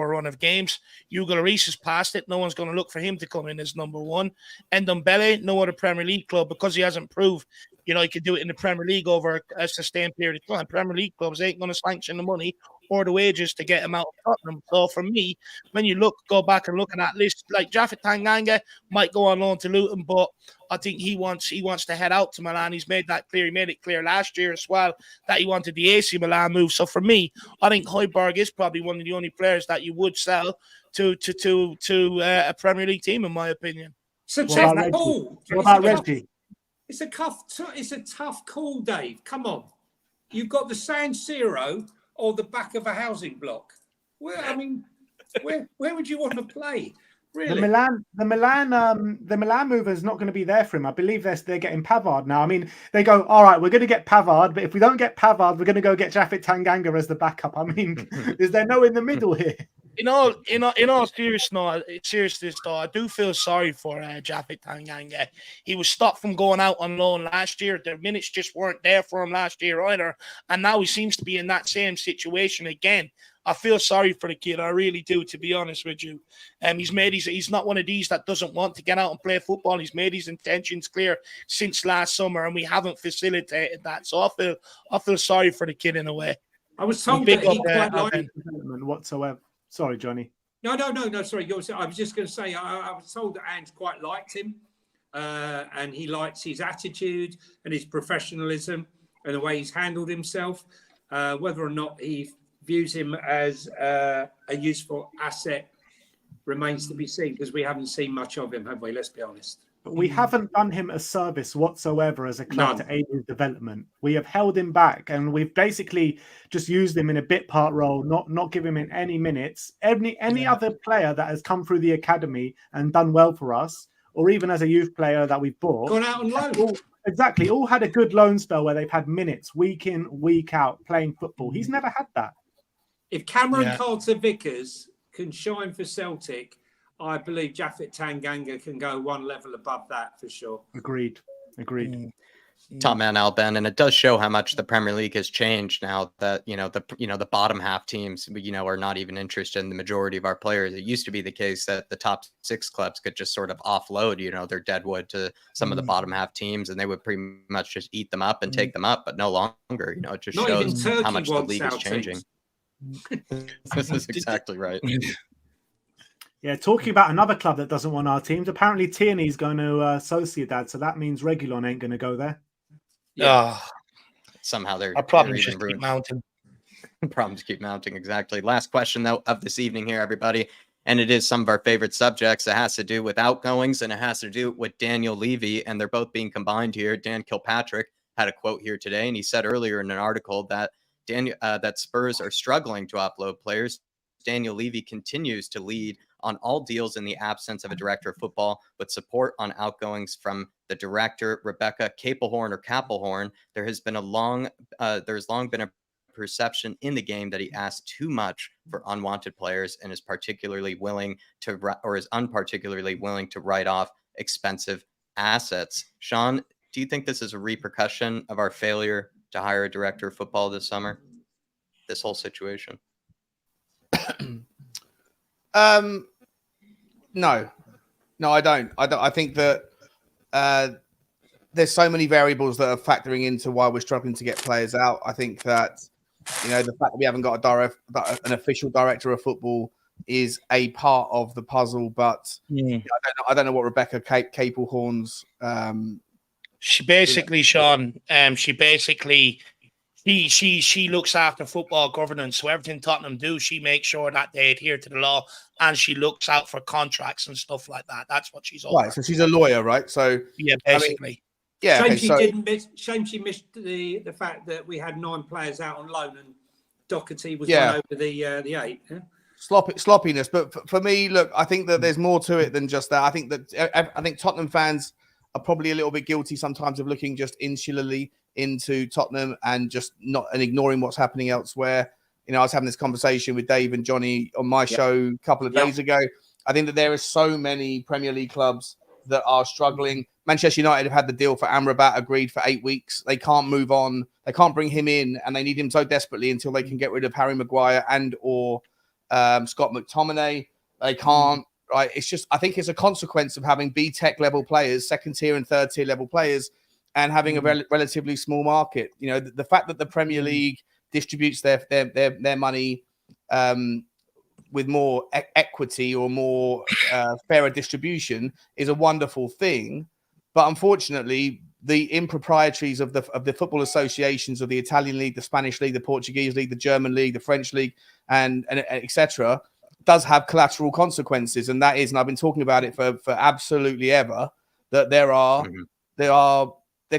run of games. Hugo Lloris has passed it. No one's going to look for him to come in as number one. Ndombele, no other Premier League club, because he hasn't proved, he can do it in the Premier League over a sustained period of time. Premier League clubs ain't going to sanction the money or the wages to get him out of Tottenham. So for me, when you go back and look at that list, like Japhet Tanganga might go on loan to Luton, but I think he wants to head out to Milan. He's made that clear. He made it clear last year as well that he wanted the AC Milan move. So for me, I think Højbjerg is probably one of the only players that you would sell to a Premier League team, in my opinion. So what about Reggie? It's a tough call, Dave. Come on, you've got the San Siro or the back of a housing block. Where would you want to play? Really? The Milan move is not going to be there for him. I believe they're getting Pavard now. I mean, they go, all right, we're going to get Pavard, but if we don't get Pavard, we're going to go get Japhet Tanganga as the backup. I mean, is there no in the middle here? In all seriousness, though, I do feel sorry for Japhet Tanganga. He was stopped from going out on loan last year. The minutes just weren't there for him last year either, and now he seems to be in that same situation again. I feel sorry for the kid. I really do, to be honest with you. He's not one of these that doesn't want to get out and play football. He's made his intentions clear since last summer, and we haven't facilitated that. So I feel sorry for the kid in a way. I was told that he quite liked development whatsoever. Sorry, Johnny. No. Sorry, I was just going to say I was told that Ange quite liked him, and he likes his attitude and his professionalism and the way he's handled himself. Whether or not he views him as a useful asset remains to be seen, because we haven't seen much of him, have we? Let's be honest. But we haven't done him a service whatsoever as a club to aid his development. We have held him back, and we've basically just used him in a bit part role, not give him in any minutes. Any other player that has come through the academy and done well for us, or even as a youth player that we've bought, gone out on loan. exactly. All had a good loan spell where they've had minutes week in, week out playing football. He's never had that. If Cameron Carter-Vickers can shine for Celtic, I believe Japhet Tanganga can go one level above that for sure. Agreed. Top man Al Ben, and it does show how much the Premier League has changed now that the bottom half teams are not even interested in the majority of our players. It used to be the case that the top 6 clubs could just sort of offload their deadwood to some of the bottom half teams, and they would pretty much just eat them up and take them up, but no longer. It just Not shows even Turkey how much the wants league our is changing. This is exactly right. Yeah, talking about another club that doesn't want our teams. Apparently, Tierney's going to Sociedad, so that means Reguilon ain't going to go there. Yeah. Somehow Our problems just keep mounting. Problems keep mounting. Exactly. Last question though of this evening here, everybody, and it is some of our favorite subjects. It has to do with outgoings, and it has to do with Daniel Levy, and they're both being combined here. Dan Kilpatrick had a quote here today, and he said earlier in an article that that Spurs are struggling to offload players. Daniel Levy continues to lead on all deals in the absence of a director of football, with support on outgoings from the director, Rebecca Capelhorn. There's long been a perception in the game that he asks too much for unwanted players and is unparticularly willing to write off expensive assets. Sean, do you think this is a repercussion of our failure to hire a director of football this summer? This whole situation? No, I don't. I think that there's so many variables that are factoring into why we're struggling to get players out. I think that the fact that we haven't got an official director of football is a part of the puzzle. But I don't know what Rebecca Capelhorn's. She basically, Sean. She looks after football governance. So everything Tottenham do, she makes sure that they adhere to the law, and she looks out for contracts and stuff like that. That's what she's all right. So she's a lawyer, right? So yeah, basically. Shame she missed the fact that we had 9 players out on loan and Doherty was one over the 8. Yeah? Sloppiness. But for me, look, I think that there's more to it than just that. I think Tottenham fans are probably a little bit guilty sometimes of looking just insularly into Tottenham and just ignoring what's happening elsewhere. I was having this conversation with Dave and Johnny on my show a couple of days ago. I think that there are so many Premier League clubs that are struggling. Manchester United have had the deal for Amrabat agreed for 8 weeks. They can't move on. They can't bring him in, and they need him so desperately until they can get rid of Harry Maguire and or Scott McTominay. They can't. Right? It's just, I think it's a consequence of having B-Tech level players, second tier and third tier level players, and having a relatively small market. The fact that the Premier League distributes their money with more equity or more fairer distribution is a wonderful thing. But unfortunately, the improprieties of the football associations of the Italian league, the Spanish league, the Portuguese league, the German league, the French league, and etc., does have collateral consequences. And that is, and I've been talking about it for absolutely ever, that there are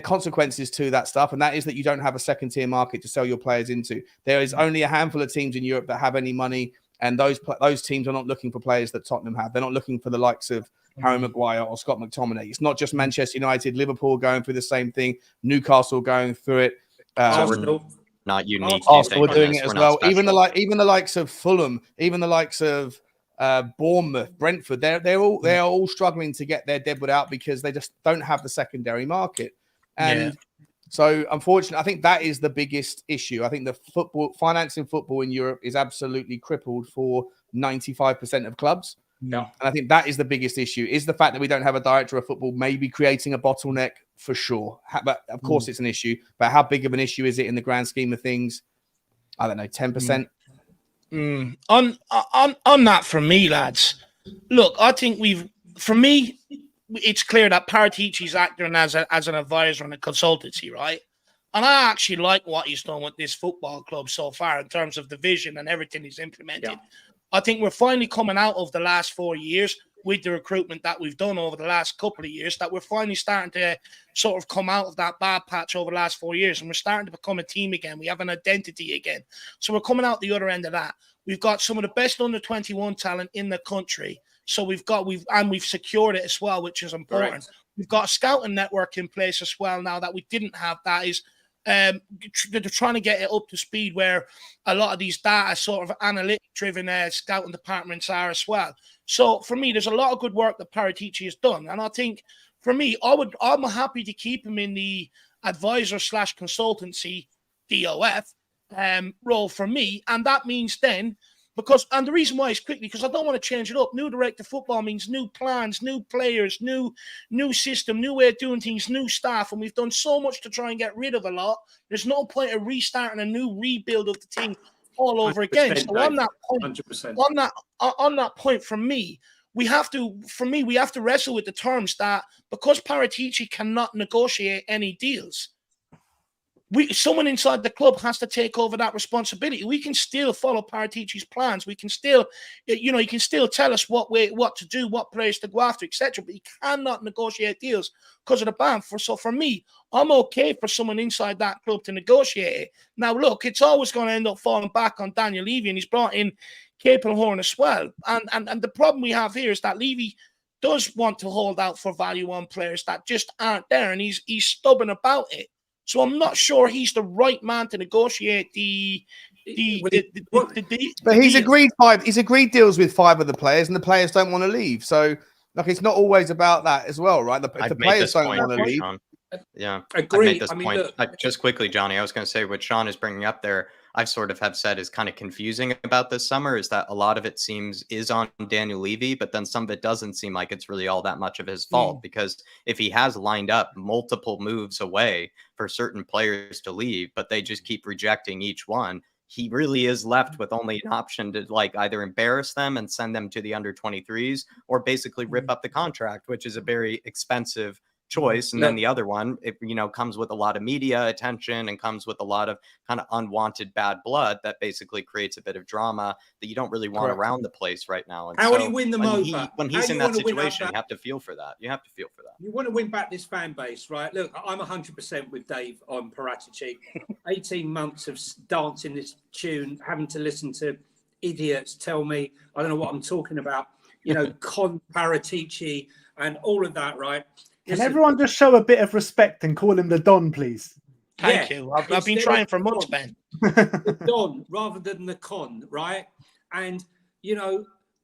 consequences to that stuff. And that is that you don't have a second tier market to sell your players into. There is only a handful of teams in Europe that have any money. And those teams are not looking for players that Tottenham have. They're not looking for the likes of Harry Maguire or Scott McTominay. It's not just Manchester United, Liverpool going through the same thing, Newcastle going through it. Arsenal, not unique. Arsenal doing it as well. Even the likes of Fulham, even the likes of Bournemouth, Brentford. They are all struggling to get their deadwood out because they just don't have the secondary market. And so, unfortunately, I think that is the biggest issue. I think the financing football in Europe is absolutely crippled for 95% of clubs. Yeah. And I think that is the biggest issue, is the fact that we don't have a director of football, maybe creating a bottleneck for sure. But of course it's an issue. But how big of an issue is it in the grand scheme of things? I don't know, 10%. On that, for me, lads, look, I think it's clear that Paratici's acting as an advisor and a consultancy, right? And I actually like what he's done with this football club so far in terms of the vision and everything he's implemented. Yeah. I think we're finally coming out of the last 4 years with the recruitment that we've done over the last couple of years, that we're finally starting to sort of come out of that bad patch over the last 4 years, and we're starting to become a team again. We have an identity again. So we're coming out the other end of that. We've got some of the best under-21 talent in the country. So we've secured it as well, which is important. Correct. We've got a scouting network in place as well now that we didn't have. That is, they're trying to get it up to speed where a lot of these data sort of analytic-driven scouting departments are as well. So for me, there's a lot of good work that Paratici has done, and I think for me, I'm happy to keep him in the advisor/consultancy DOF role for me, and that means then. And the reason why is quickly because I don't want to change it up. New director of football means new plans, new players, new system, new way of doing things, new staff, and we've done so much to try and get rid of a lot. There's no point of restarting a new rebuild of the thing all over again. So on that point, 100%. on that point, for me, we have to wrestle with the terms that because Paratici cannot negotiate any deals. Someone inside the club has to take over that responsibility. We can still follow Paratici's plans. We can still, he can still tell us what to do, what players to go after, etc. But he cannot negotiate deals because of the ban. So for me, I'm okay for someone inside that club to negotiate it. Now, look, it's always going to end up falling back on Daniel Levy, and he's brought in Capelhorn as well. And the problem we have here is that Levy does want to hold out for value on players that just aren't there, and he's stubborn about it. So I'm not sure he's the right man to negotiate But he's agreed deals with 5 of the players, and the players don't want to leave. So like it's not always about that as well, right? If the players don't want to leave. Yeah, agree. Just quickly, Johnny, I was going to say what Sean is bringing up there, I sort of have said is kind of confusing about this summer is that a lot of it is on Daniel Levy, but then some of it doesn't seem like it's really all that much of his fault because if he has lined up multiple moves away for certain players to leave, but they just keep rejecting each one, he really is left with only an option to like either embarrass them and send them to the under 23s or basically rip up the contract, which is a very expensive choice. And then the other one, it comes with a lot of media attention and comes with a lot of kind of unwanted bad blood that basically creates a bit of drama that you don't really want around the place right now. And how will you win them over? When he's in that situation, you have to feel for that. You want to win back this fan base, right? Look, I'm 100% with Dave on Paratici. 18 months of dancing this tune, having to listen to idiots tell me I don't know what I'm talking about, con Paratici and all of that, right? Can everyone just show a bit of respect and call him the Don, please? Thank you. I've been trying for months, Ben. The Don rather than the con, right? And,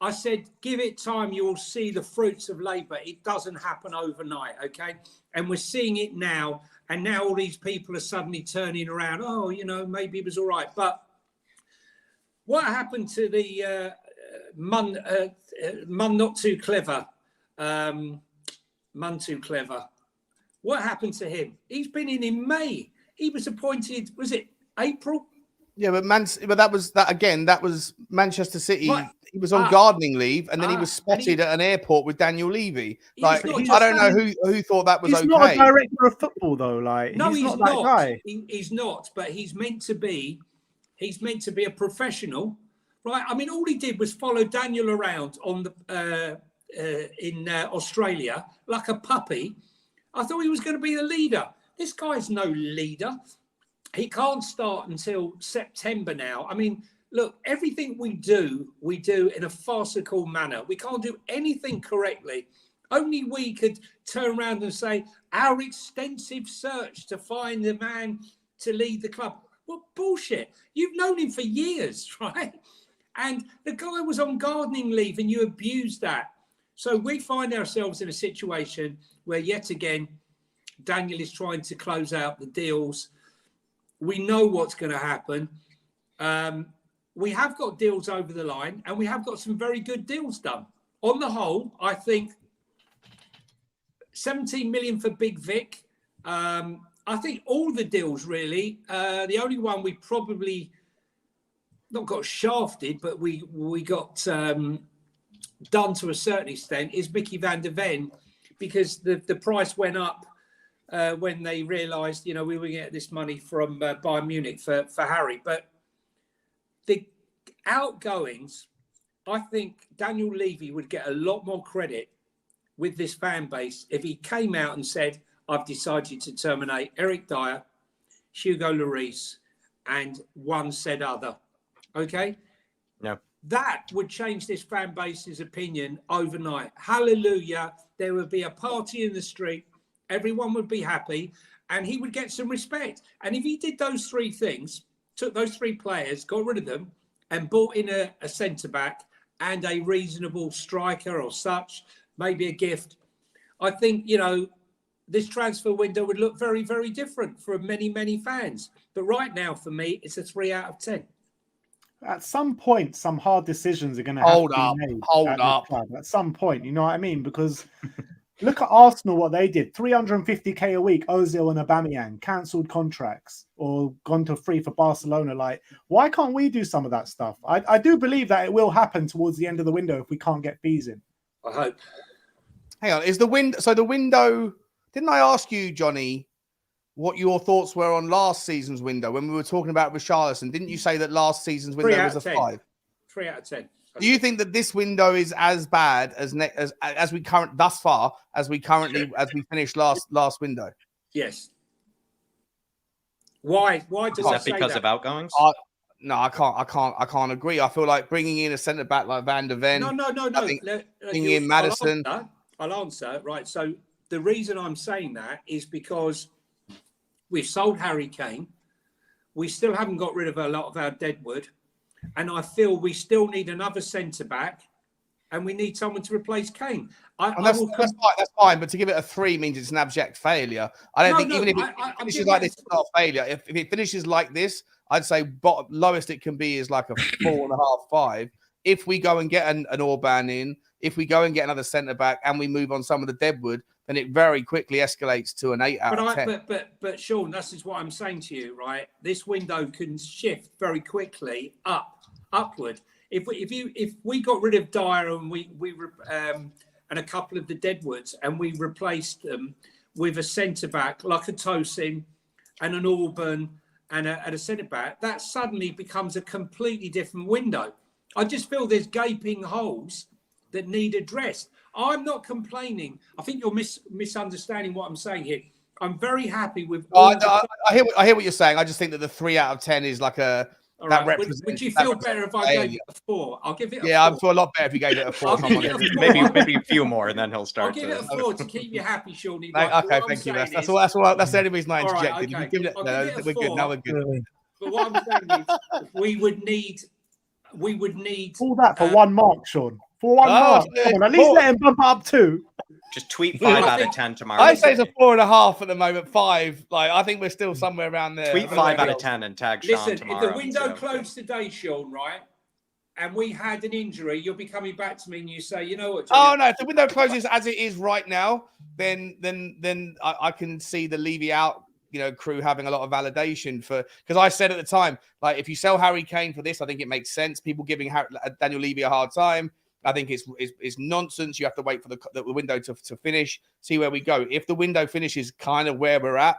I said, give it time, you will see the fruits of labour. It doesn't happen overnight, okay? And we're seeing it now. And now all these people are suddenly turning around. Oh, maybe it was all right. But what happened to the Mun not too clever? Mun too clever. What happened to him? He's been in May. He was appointed, was it April? Yeah, but that was Manchester City. Right. He was on gardening leave, and then he was spotted at an airport with Daniel Levy. Like, I don't know who thought that was okay. He's not a director of football, though. Like, no, he's not that guy. He's not, but he's meant to be. He's meant to be a professional, right? I mean, all he did was follow Daniel around on the in Australia like a puppy. I thought he was going to be the leader. This guy's no leader. He can't start until September now. I mean, look, everything we do in a farcical manner. We can't do anything correctly. Only we could turn around and say, our extensive search to find the man to lead the club. Well, bullshit. You've known him for years, right? And the guy was on gardening leave and you abused that. So we find ourselves in a situation where, yet again, Daniel is trying to close out the deals. We know what's going to happen. We have got deals over the line, and we have got some very good deals done. On the whole, I think 17 million for Big Vic. I think all the deals, really. The only one we probably not got shafted, but we got done to a certain extent is Mickey van der Ven, because the price went up when they realised, we were going to get this money from Bayern Munich for Harry. But the outgoings, I think Daniel Levy would get a lot more credit with this fan base if he came out and said, I've decided to terminate Eric Dyer, Hugo Lloris, and one said other. Okay? No. that would change this fan base's opinion overnight. Hallelujah. There would be a party in the street. Everyone would be happy and he would get some respect. And if he did those three things, took those three players, got rid of them and bought in a centre-back and a reasonable striker or such, maybe a gift, I think, you know, this transfer window would look very, very different for many, many fans. But right now, for me, it's a 3 out of 10. At some point, some hard decisions are going to have to be made. Hold up. At some point, you know what I mean? Because look at Arsenal, what they did. 350k a week, Ozil and Aubameyang, cancelled contracts or gone to free for Barcelona. Like, why can't we do some of that stuff? I do believe that it will happen towards the end of the window if we can't get fees in. I hope. Hang on, is the window... So the window... Didn't I ask you, Johnny, what your thoughts were on last season's window when we were talking about Richarlison? Didn't you say that last season's window was a 5? 3 out of 10. Do you think that this window is as bad as we finished last window? Yes. Why does Is that because of outgoings? No, I can't agree. I feel like bringing in a centre back like Van der Ven. No. Bringing in Maddison. I'll answer. Right. So the reason I'm saying that is because we've sold Harry Kane. We still haven't got rid of a lot of our deadwood. And I feel we still need another centre-back and we need someone to replace Kane. That's fine, but to give it a 3 means it's an abject failure. I don't think even if it finishes like this, it's not a failure. If it finishes like this, I'd say lowest it can be is like a 4.5, 5. If we go and get an Orban in, if we go and get another centre-back and we move on some of the deadwood, then it very quickly escalates to an 8 out of 10. But Sean, this is what I'm saying to you, right? This window can shift very quickly upward. If we got rid of Dyer and and a couple of the deadwoods and we replaced them with a centre back like a Tosin and an Orban and a centre back, that suddenly becomes a completely different window. I just feel there's gaping holes that need addressed. I'm not complaining. I think you're misunderstanding what I'm saying here. I'm very happy with. I hear what you're saying. I just think that the 3 out of 10 is like a. All right. Would you feel better if I gave it a 4? I'll give it a 4. Yeah, I feel a lot better if you gave it a 4. Maybe a few more, and then he'll start. I'll give it a 4 to keep you happy, Shawnee. Okay, thank you. That's the only reason I interjected. Right, okay. We're good. Now we're good. But what I'm saying is, we would need. All that for 1 mark, Sean. For 1 mark. Come on, at least let him bump up 2. Just tweet 5 out of 10 tomorrow. I say it's a 4.5 at the moment. 5. Like I think we're still somewhere around there. Tweet 5 out of 10 and tag Sean Listen, tomorrow. if the window closed today, Sean, right, and we had an injury, you'll be coming back to me and you say, you know what? Johnny? Oh no! If the window closes as it is right now, then I can see the Levy out. Crew having a lot of validation because I said at the time, like if you sell Harry Kane for this, I think it makes sense. People giving Daniel Levy a hard time. I think it's nonsense. You have to wait for the window to finish, see where we go. If the window finishes kind of where we're at,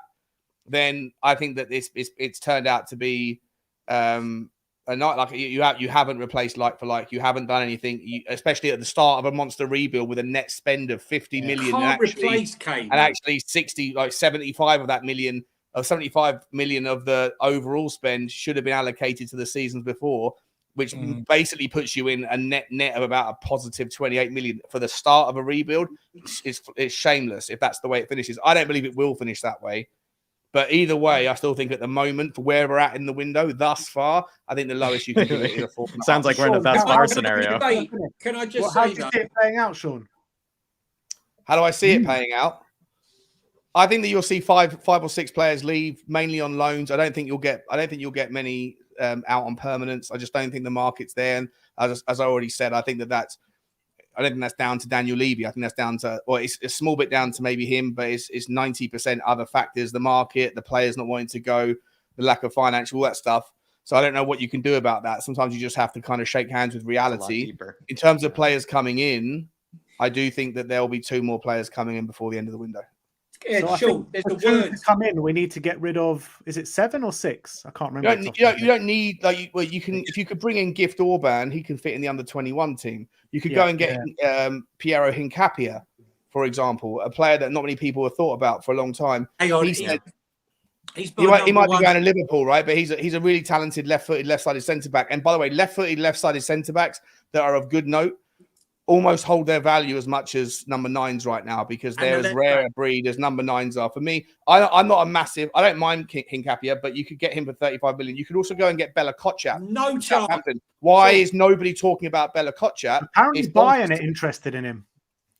then I think that it's turned out to be a night like you haven't replaced like for like. You haven't done anything, especially at the start of a monster rebuild with a net spend of 50 million. Can't replace Kane. And actually 75 of that million, or 75 million of the overall spend should have been allocated to the seasons before. Which basically puts you in a net of about a positive 28 million for the start of a rebuild. It's shameless if that's the way it finishes. I don't believe it will finish that way. But either way, I still think at the moment, for where we're at in the window thus far, I think the lowest you can do it is a 4. Sounds like we're in a thus far scenario. Can I just how say do you see it playing out, Sean? How do I see it playing out? I think that you'll see five or six players leave, mainly on loans. I don't think you'll get many out on permanence. I just don't think the market's there. And as I already said, I don't think that's down to Daniel Levy. I think that's down to, or it's a small bit down to maybe him, but it's 90% other factors: the market, the players not wanting to go, the lack of financial, all that stuff. So I don't know what you can do about that. Sometimes you just have to kind of shake hands with reality. In terms of players coming in, I do think that there will be 2 more players coming in before the end of the window. Yeah, sure. There's the to words. come in. We need to get rid of. Is it 7 or 6? I can't remember. You don't need you can if you could bring in Gift Orban, he can fit in the under 21 team. You could go and get Piero Hincapia, for example, a player that not many people have thought about for a long time. Hang on, He's He might be going to Liverpool, right? But he's a really talented left-footed, left-sided centre-back. And by the way, left-footed, left-sided centre-backs that are of good note almost hold their value as much as number 9s right now, because they're as rare a breed as number 9s are. For me, I'm not a massive. I don't mind Hincapie, but you could get him for 35 million. You could also go and get Bella Kotchap. No chance. Why is nobody talking about Bella Kotchap? Apparently, Bryan are interested in him.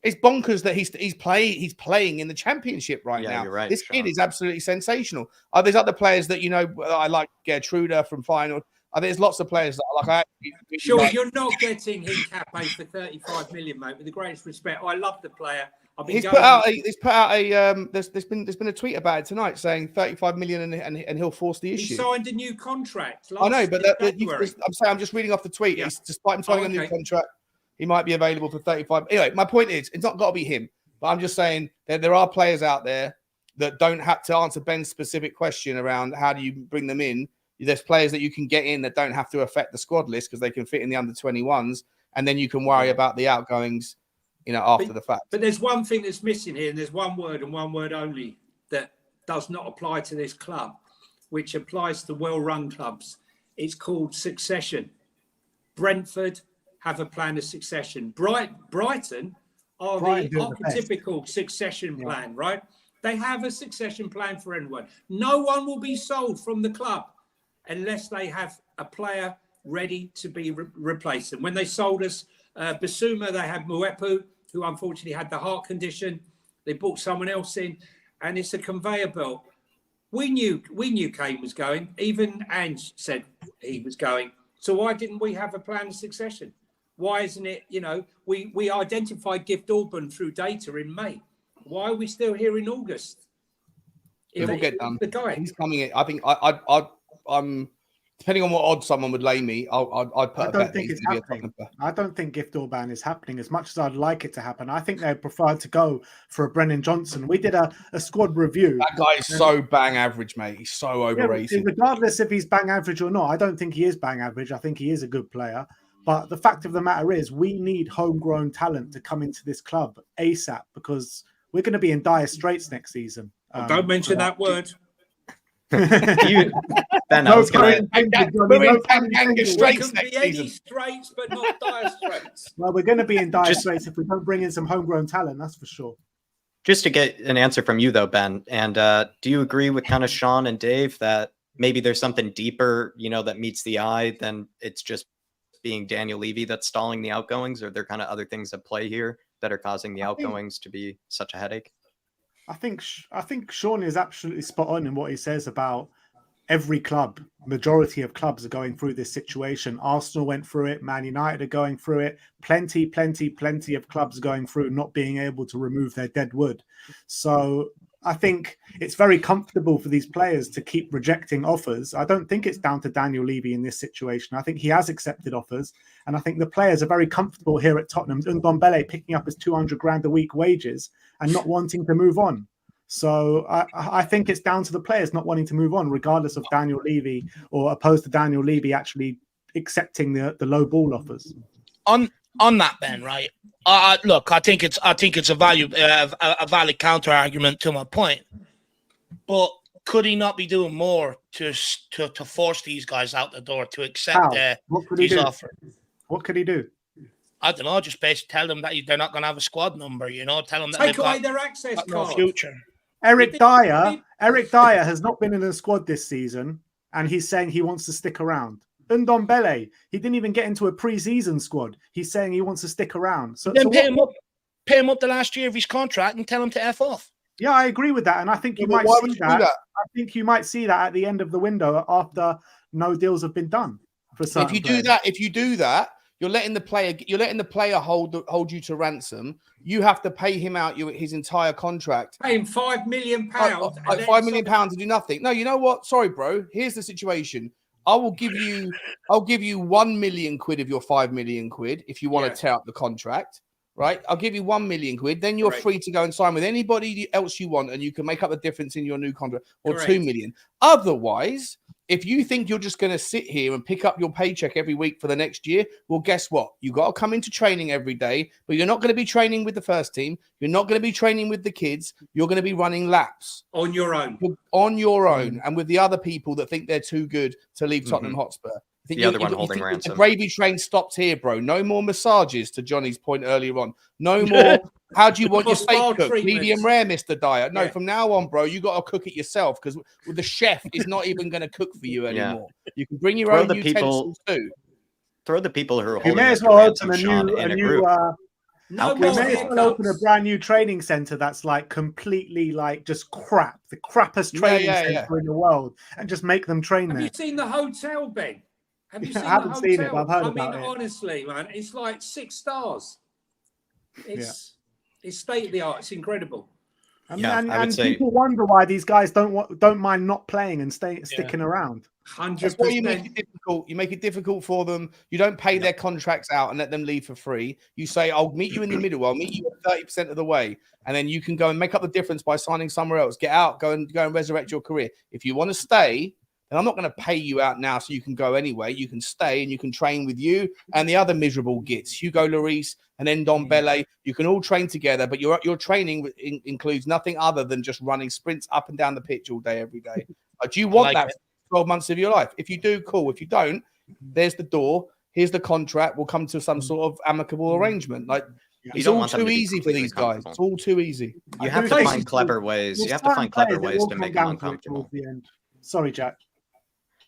It's bonkers that he's playing in the Championship right now. You're right, this Sean. kid is absolutely sensational. There's other players that I like. Gertruda from Final. I think there's lots of players that I like. Sure, you're not getting Hincapie for 35 million, mate. With the greatest respect, I love the player. He's put out a. There's been a tweet about it tonight saying 35 million and he'll force the issue. He signed a new contract. I know, but I'm just reading off the tweet. Yeah. Despite him signing a new contract, he might be available for 35. Anyway, my point is, it's not got to be him. But I'm just saying that there are players out there that don't have to answer Ben's specific question around how do you bring them in. There's players that you can get in that don't have to affect the squad list because they can fit in the under 21s, and then you can worry about the outgoings, after the fact. But there's one thing that's missing here, and there's one word and one word only that does not apply to this club, which applies to well-run clubs. It's called succession. Brentford have a plan of succession. Brighton are the archetypical succession plan, right? They have a succession plan for everyone. No one will be sold from the club unless they have a player ready to be replaced. And when they sold us Bissouma, they had Muepu, who unfortunately had the heart condition. They brought someone else in, and it's a conveyor belt. We knew Kane was going. Even Ange said he was going. So why didn't we have a plan of succession? Why isn't it, we identified Gift Orban through data in May. Why are we still here in August? It will get done. He's coming in. I think I'm depending on what odds someone would lay me, I'd put a bet. I don't think Gift Orban is happening as much as I'd like it to happen. I think they'd prefer to go for a Brennan Johnson. We did a squad review. That guy is so bang average, mate. He's so overrated. Regardless if he's bang average or not, I don't think he is bang average. I think he is a good player. But the fact of the matter is, we need homegrown talent to come into this club ASAP, because we're going to be in dire straits next season. Don't mention that word. Ben, I was going to straits next season. Straits, but not dire straits. Well, we're going to be in dire straits if we don't bring in some homegrown talent. That's for sure. Just to get an answer from you, though, Ben, and do you agree with kind of Sean and Dave that maybe there's something deeper, that meets the eye than it's just being Daniel Levy that's stalling the outgoings, or there kind of other things at play here that are causing the outgoings to be such a headache? I think Sean is absolutely spot on in what he says about every club. Majority of clubs are going through this situation. Arsenal went through it. Man United are going through it. Plenty of clubs going through not being able to remove their dead wood. So I think it's very comfortable for these players to keep rejecting offers. I don't think it's down to Daniel Levy in this situation. I think he has accepted offers, and I think the players are very comfortable here at Tottenham. Ndombele picking up his 200 grand a week wages and not wanting to move on. So I think it's down to the players not wanting to move on, regardless of Daniel Levy, or opposed to Daniel Levy actually accepting the low ball offers. On that, Ben, right? Look, I think it's a valid counter argument to my point. But could he not be doing more to force these guys out the door to accept these offers? What could he do? I don't know. Just basically tell them that they're not going to have a squad number. Tell them that take away their access card. No future. Eric Dyer has not been in the squad this season, and he's saying he wants to stick around. Ndombele, he didn't even get into a pre-season squad. He's saying he wants to stick around. So pay him up the last year of his contract and tell him to F off. Yeah, I agree with that, and I think you might see that. I think you might see that at the end of the window after no deals have been done. For some, if you do that, you're letting the player hold you to ransom. You have to pay him out his entire contract. Pay him £5 million. £5 million to do nothing. No, you know what? Sorry, bro. Here's the situation. I'll give you 1 million quid of your 5 million quid if you want to tear up the contract. right? I'll give you 1 million quid. Then you're Correct. free to go and sign with anybody else you want, and you can make up the difference in your new contract, or Correct. 2 million. Otherwise, if you think you're just going to sit here and pick up your paycheck every week for the next year, well, guess what? You got to come into training every day, but you're not going to be training with the first team. You're not going to be training with the kids. You're going to be running laps On your own. on your own, and with the other people that think they're too good to leave Tottenham Hotspur. I think The other one holding ransom. The gravy train stopped here, bro. No more massages, to Johnny's point earlier on. No more. How do you want your steak cooked? treatments. Medium rare, Mr. Dyer. No, Yeah. from now on, bro, you got to cook it yourself, because the chef is not even going to cook for you anymore. You can bring your Throw own the utensils too. Throw the people who are You holding may as us to well ransom, open Sean, a in a new group. No we more may as well open a hiccups. brand new training center that's like completely like just crap, the crappest training center in the world, and just make them train Have there. you seen the hotel, Ben? Have you I seen haven't the seen hotel? it, but I've heard I about mean, it. honestly, man, it's like 6 stars. It's state of the art. It's incredible. And, Yeah, I would and say- people wonder why these guys don't mind not playing and sticking around. 100%. That's why you make it difficult. You make it difficult for them. You don't pay their contracts out and let them leave for free. You say, I'll meet you in the middle. I'll meet you at 30% of the way. And then you can go and make up the difference by signing somewhere else. Get out, go and resurrect your career. If you want to stay, then I'm not going to pay you out now so you can go anyway. You can stay and you can train with you and the other miserable gits, Hugo Lloris and Endon Bele. You can all train together, but your training includes nothing other than just running sprints up and down the pitch all day, every day. Do you want that? 12 months of your life. If you do, cool. If you don't, there's the door. Here's the contract. We'll come to some sort of amicable arrangement. Like, it's all too easy for these guys. It's all too easy. You have to find clever ways. You have to find clever ways to make them uncomfortable. The end. Sorry, Jack.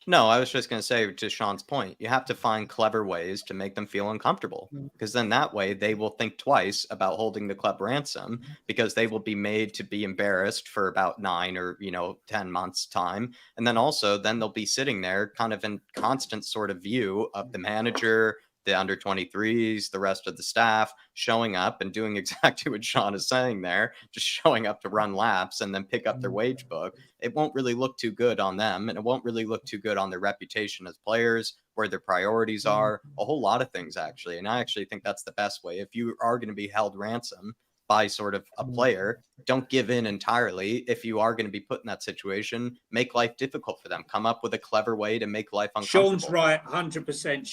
No, I was just going to say, to Sean's point, you have to find clever ways to make them feel uncomfortable, because then that way they will think twice about holding the club ransom, because they will be made to be embarrassed for about 9 or 10 months time. And then also then they'll be sitting there kind of in constant sort of view of the manager, the under 23s, the rest of the staff showing up and doing exactly what Sean is saying there, just showing up to run laps and then pick up their wage book. It won't really look too good on them, and it won't really look too good on their reputation as players, where their priorities are, a whole lot of things, actually. And I actually think that's the best way. If you are going to be held ransom by sort of a player, don't give in entirely. If you are going to be put in that situation, make life difficult for them. Come up with a clever way to make life uncomfortable. Sean's right, 100%.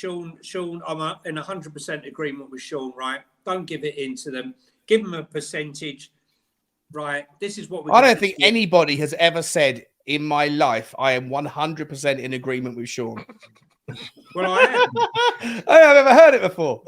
Sean, I'm in 100% agreement with Sean, right? Don't give it in to them. Give them a percentage, right? This is what we're I don't think anybody has ever said in my life, I am 100% in agreement with Sean. Well, I am. I have never heard it before.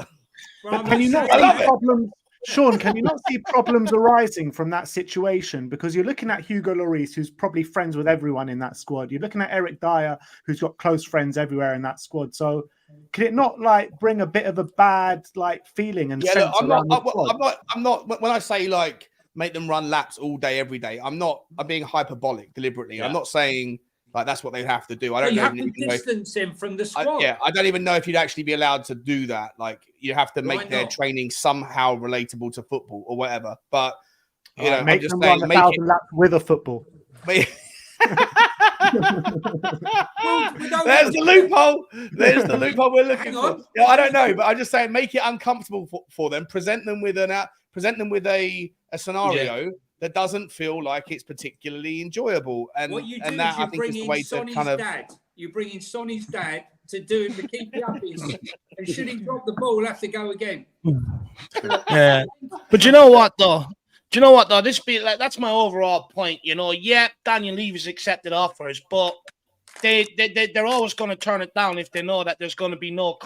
Well, Can you not see problems? Sean, can you not see problems arising from that situation? Because you're looking at Hugo Lloris, who's probably friends with everyone in that squad. You're looking at Eric Dyer, who's got close friends everywhere in that squad. So can it not like bring a bit of a bad like feeling and sense around the squad? I'm not. When I say like make them run laps all day, every day, I'm being hyperbolic deliberately. Yeah. I'm not saying like that's what they have to do. I don't you know. have to distance him from the squad. I don't even know if you'd actually be allowed to do that. Like you have to Why make their not? training somehow relatable to football or whatever. But you know, make I'm just them saying, run make 1,000 laps with a football. There's the loophole. There's the loophole we're looking for. Yeah, I don't know, but I'm just saying, make it uncomfortable for them. Present them with a scenario that doesn't feel like it's particularly enjoyable. And what you do and that is you I think bring is the in way to Sonny's kind of. dad. You bring in Sonny's dad to do him to keep you up. And should he drop the ball, we'll have to go again. Yeah, but you know what though? That's my overall point. Yeah, Daniel Levy's accepted offers, but they're always going to turn it down if they know that there's going to be no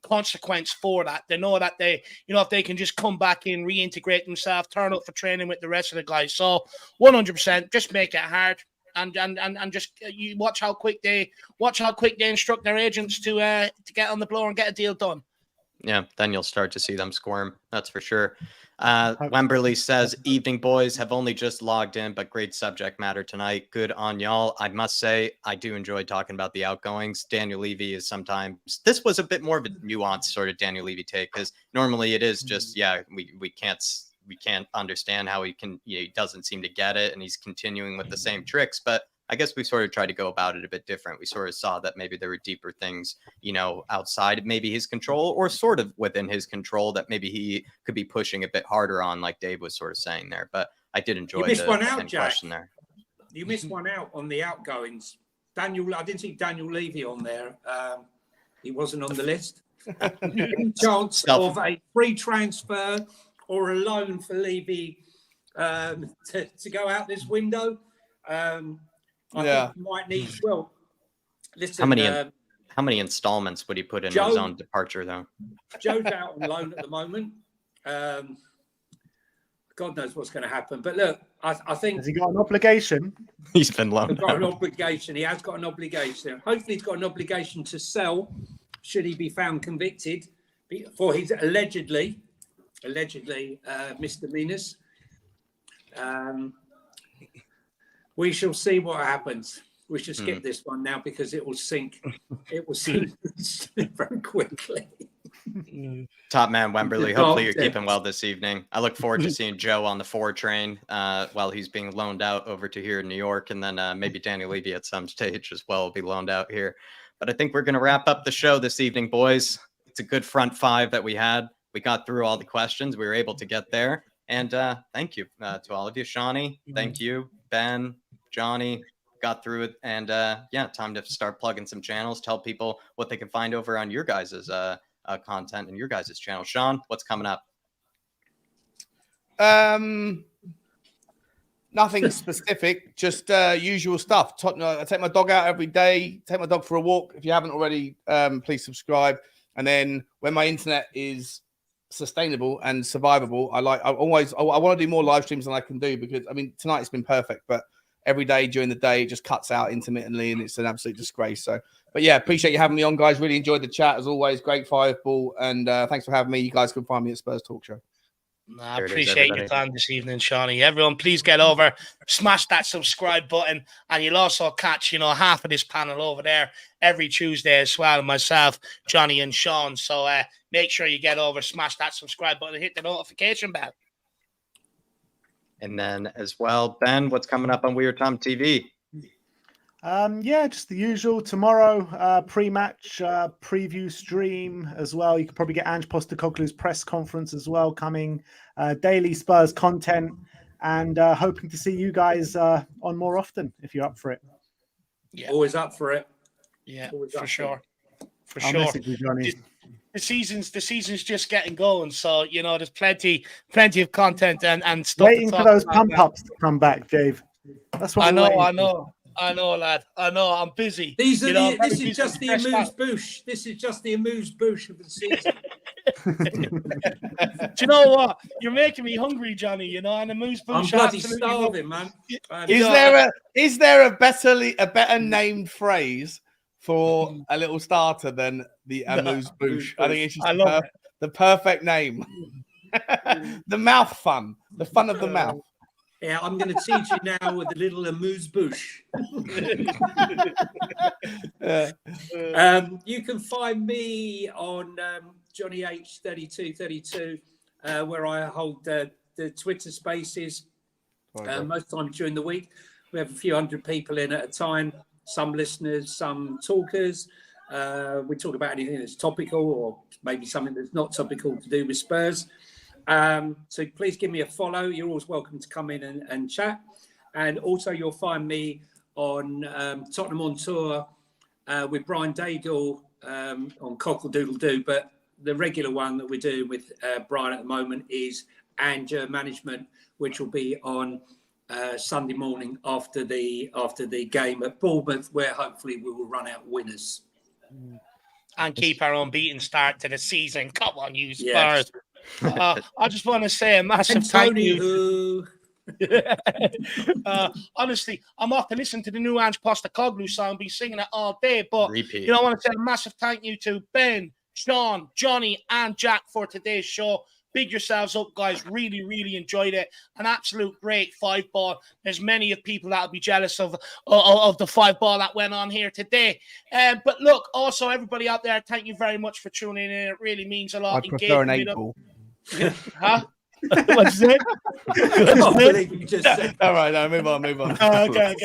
consequence for that. They know that if they can just come back in, reintegrate themselves, turn up for training with the rest of the guys. So 100%, just make it hard. And just you watch how quick they instruct their agents to get on the blower and get a deal done. Yeah, then you'll start to see them squirm. That's for sure. Wemberley says, evening boys, have only just logged in, but great subject matter tonight. Good on y'all. I must say, I do enjoy talking about the outgoings. Daniel Levy is sometimes, this was a bit more of a nuanced sort of Daniel Levy take, because normally it is just, we can't understand how he doesn't seem to get it, and he's continuing with the same tricks. But I guess we sort of tried to go about it a bit different. We sort of saw that maybe there were deeper things, outside of maybe his control, or sort of within his control, that maybe he could be pushing a bit harder on, like Dave was sort of saying there. But I did enjoy the question there. You missed one out on the outgoings. I didn't see Daniel Levy on there. He wasn't on the list. Any chance of a free transfer or a loan for Levy to go out this window? I think he might need. Well, listen. How many installments would he put in his own departure, though? Joe's out on loan at the moment. God knows what's going to happen. But look, I think... Has he got an obligation? He's been loaned. He's got an obligation. He has got an obligation. Hopefully he's got an obligation to sell, should he be found convicted, for his allegedly misdemeanors. We shall see what happens. We should skip this one now because it will sink. It will sink very quickly. Top man Wemberley, hopefully you're keeping well this evening. I look forward to seeing Joe on the 4 train while he's being loaned out over to here in New York, and then maybe Daniel Levy at some stage as well will be loaned out here. But I think we're going to wrap up the show this evening, boys. It's a good front 5 that we had. We got through all the questions. We were able to get there. And thank you to all of you. Shawnee, thank you. Ben, Johnny, got through it. And time to start plugging some channels. Tell people what they can find over on your guys' content and your guys' channel. Sean, what's coming up? Nothing specific, just usual stuff. I take my dog out every day, take my dog for a walk. If you haven't already, please subscribe. And then when my internet is sustainable and survivable, I want to do more live streams than I can do, because tonight it's been perfect, but every day during the day it just cuts out intermittently and it's an absolute disgrace. So, but yeah, appreciate you having me on, guys. Really enjoyed the chat as always. Great fireball, and thanks for having me. You guys can find me at Spurs Talk Show. I appreciate your time this evening, Shawnee. Everyone, please get over, smash that subscribe button, and you'll also catch, half of this panel over there every Tuesday as well, myself, Johnny, and Sean. So make sure you get over, smash that subscribe button, and hit the notification bell. And then as well, Ben, what's coming up on Weird Tom TV? Just the usual. Tomorrow, pre-match preview stream as well. You can probably get Ange Postecoglou's press conference as well coming. Daily Spurs content, and hoping to see you guys on more often if you're up for it. Yeah, always up for it. Yeah, for sure. For I'll sure. message you, Johnny. The season's just getting going, so there's plenty of content and stuff. Waiting for those pump ups to come back, Dave. That's what I know, lad. I know. I'm busy. This is just the amuse-bouche. This is just the amuse-bouche of the season. Do you know what? You're making me hungry, Johnny. And amuse-bouche. I'm bloody starving, man. Is there a better named phrase for a little starter than the amuse-bouche? I think it's just the perfect name. The mouth fun. The fun of the mouth. Yeah, I'm going to teach you now with a little amuse-bouche. You can find me on Johnny H 3232, where I hold the Twitter Spaces most times during the week. We have a few hundred people in at a time. Some listeners, some talkers. We talk about anything that's topical, or maybe something that's not topical to do with Spurs. So please give me a follow. You're always welcome to come in and chat. And also you'll find me on Tottenham on Tour with Brian Daigle on Cockle-Doodle-Doo. But the regular one that we're doing with Bryan at the moment is Anger Management, which will be on Sunday morning after the game at Bournemouth, where hopefully we will run out winners. And keep our unbeaten start to the season. Come on, you Spurs. Yes. I just want to say a massive thank you. Honestly, I'm off to listen to the new Ange Postecoglou song, be singing it all day. But repeat. I want to say a massive thank you to Ben, Sean, Johnny, and Jack for today's show. Big yourselves up, guys. Really, really enjoyed it. An absolute great 5-ball. There's many of people that'll be jealous of the 5-ball that went on here today. But look, also everybody out there, thank you very much for tuning in. It really means a lot. I prefer an 8-ball. Huh? What's it? I can't believe you just said All right, no, move on. Okay.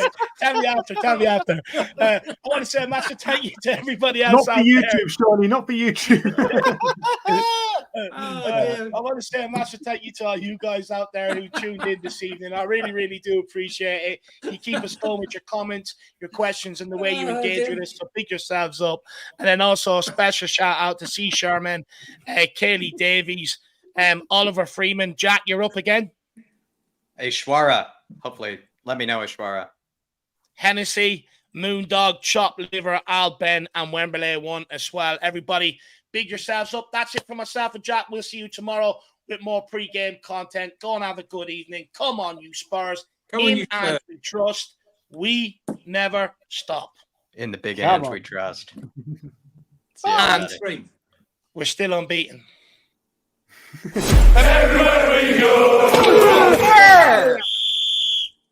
Tell me after. I want to say a massive thank you to everybody else Not for out YouTube, surely. Not for YouTube. I want to say a massive thank you to all you guys out there who tuned in this evening. I really, really do appreciate it. You keep us going with your comments, your questions, and the way you engage with us. So pick yourselves up. And then also a special shout out to C. Sherman, Kaylee Davies, Oliver Freeman. Jack, you're up again. Ishwara. Hopefully, let me know, Ishwara. Hennessy, Moondog, Chop Liver, Al Ben, and Wembley 1 as well. Everybody, big yourselves up. That's it for myself and Jack. We'll see you tomorrow with more pre-game content. Go and have a good evening. Come on, you Spurs. In and we trust. We never stop. In the big Ange we trust. And we're still unbeaten. Everywhere we go.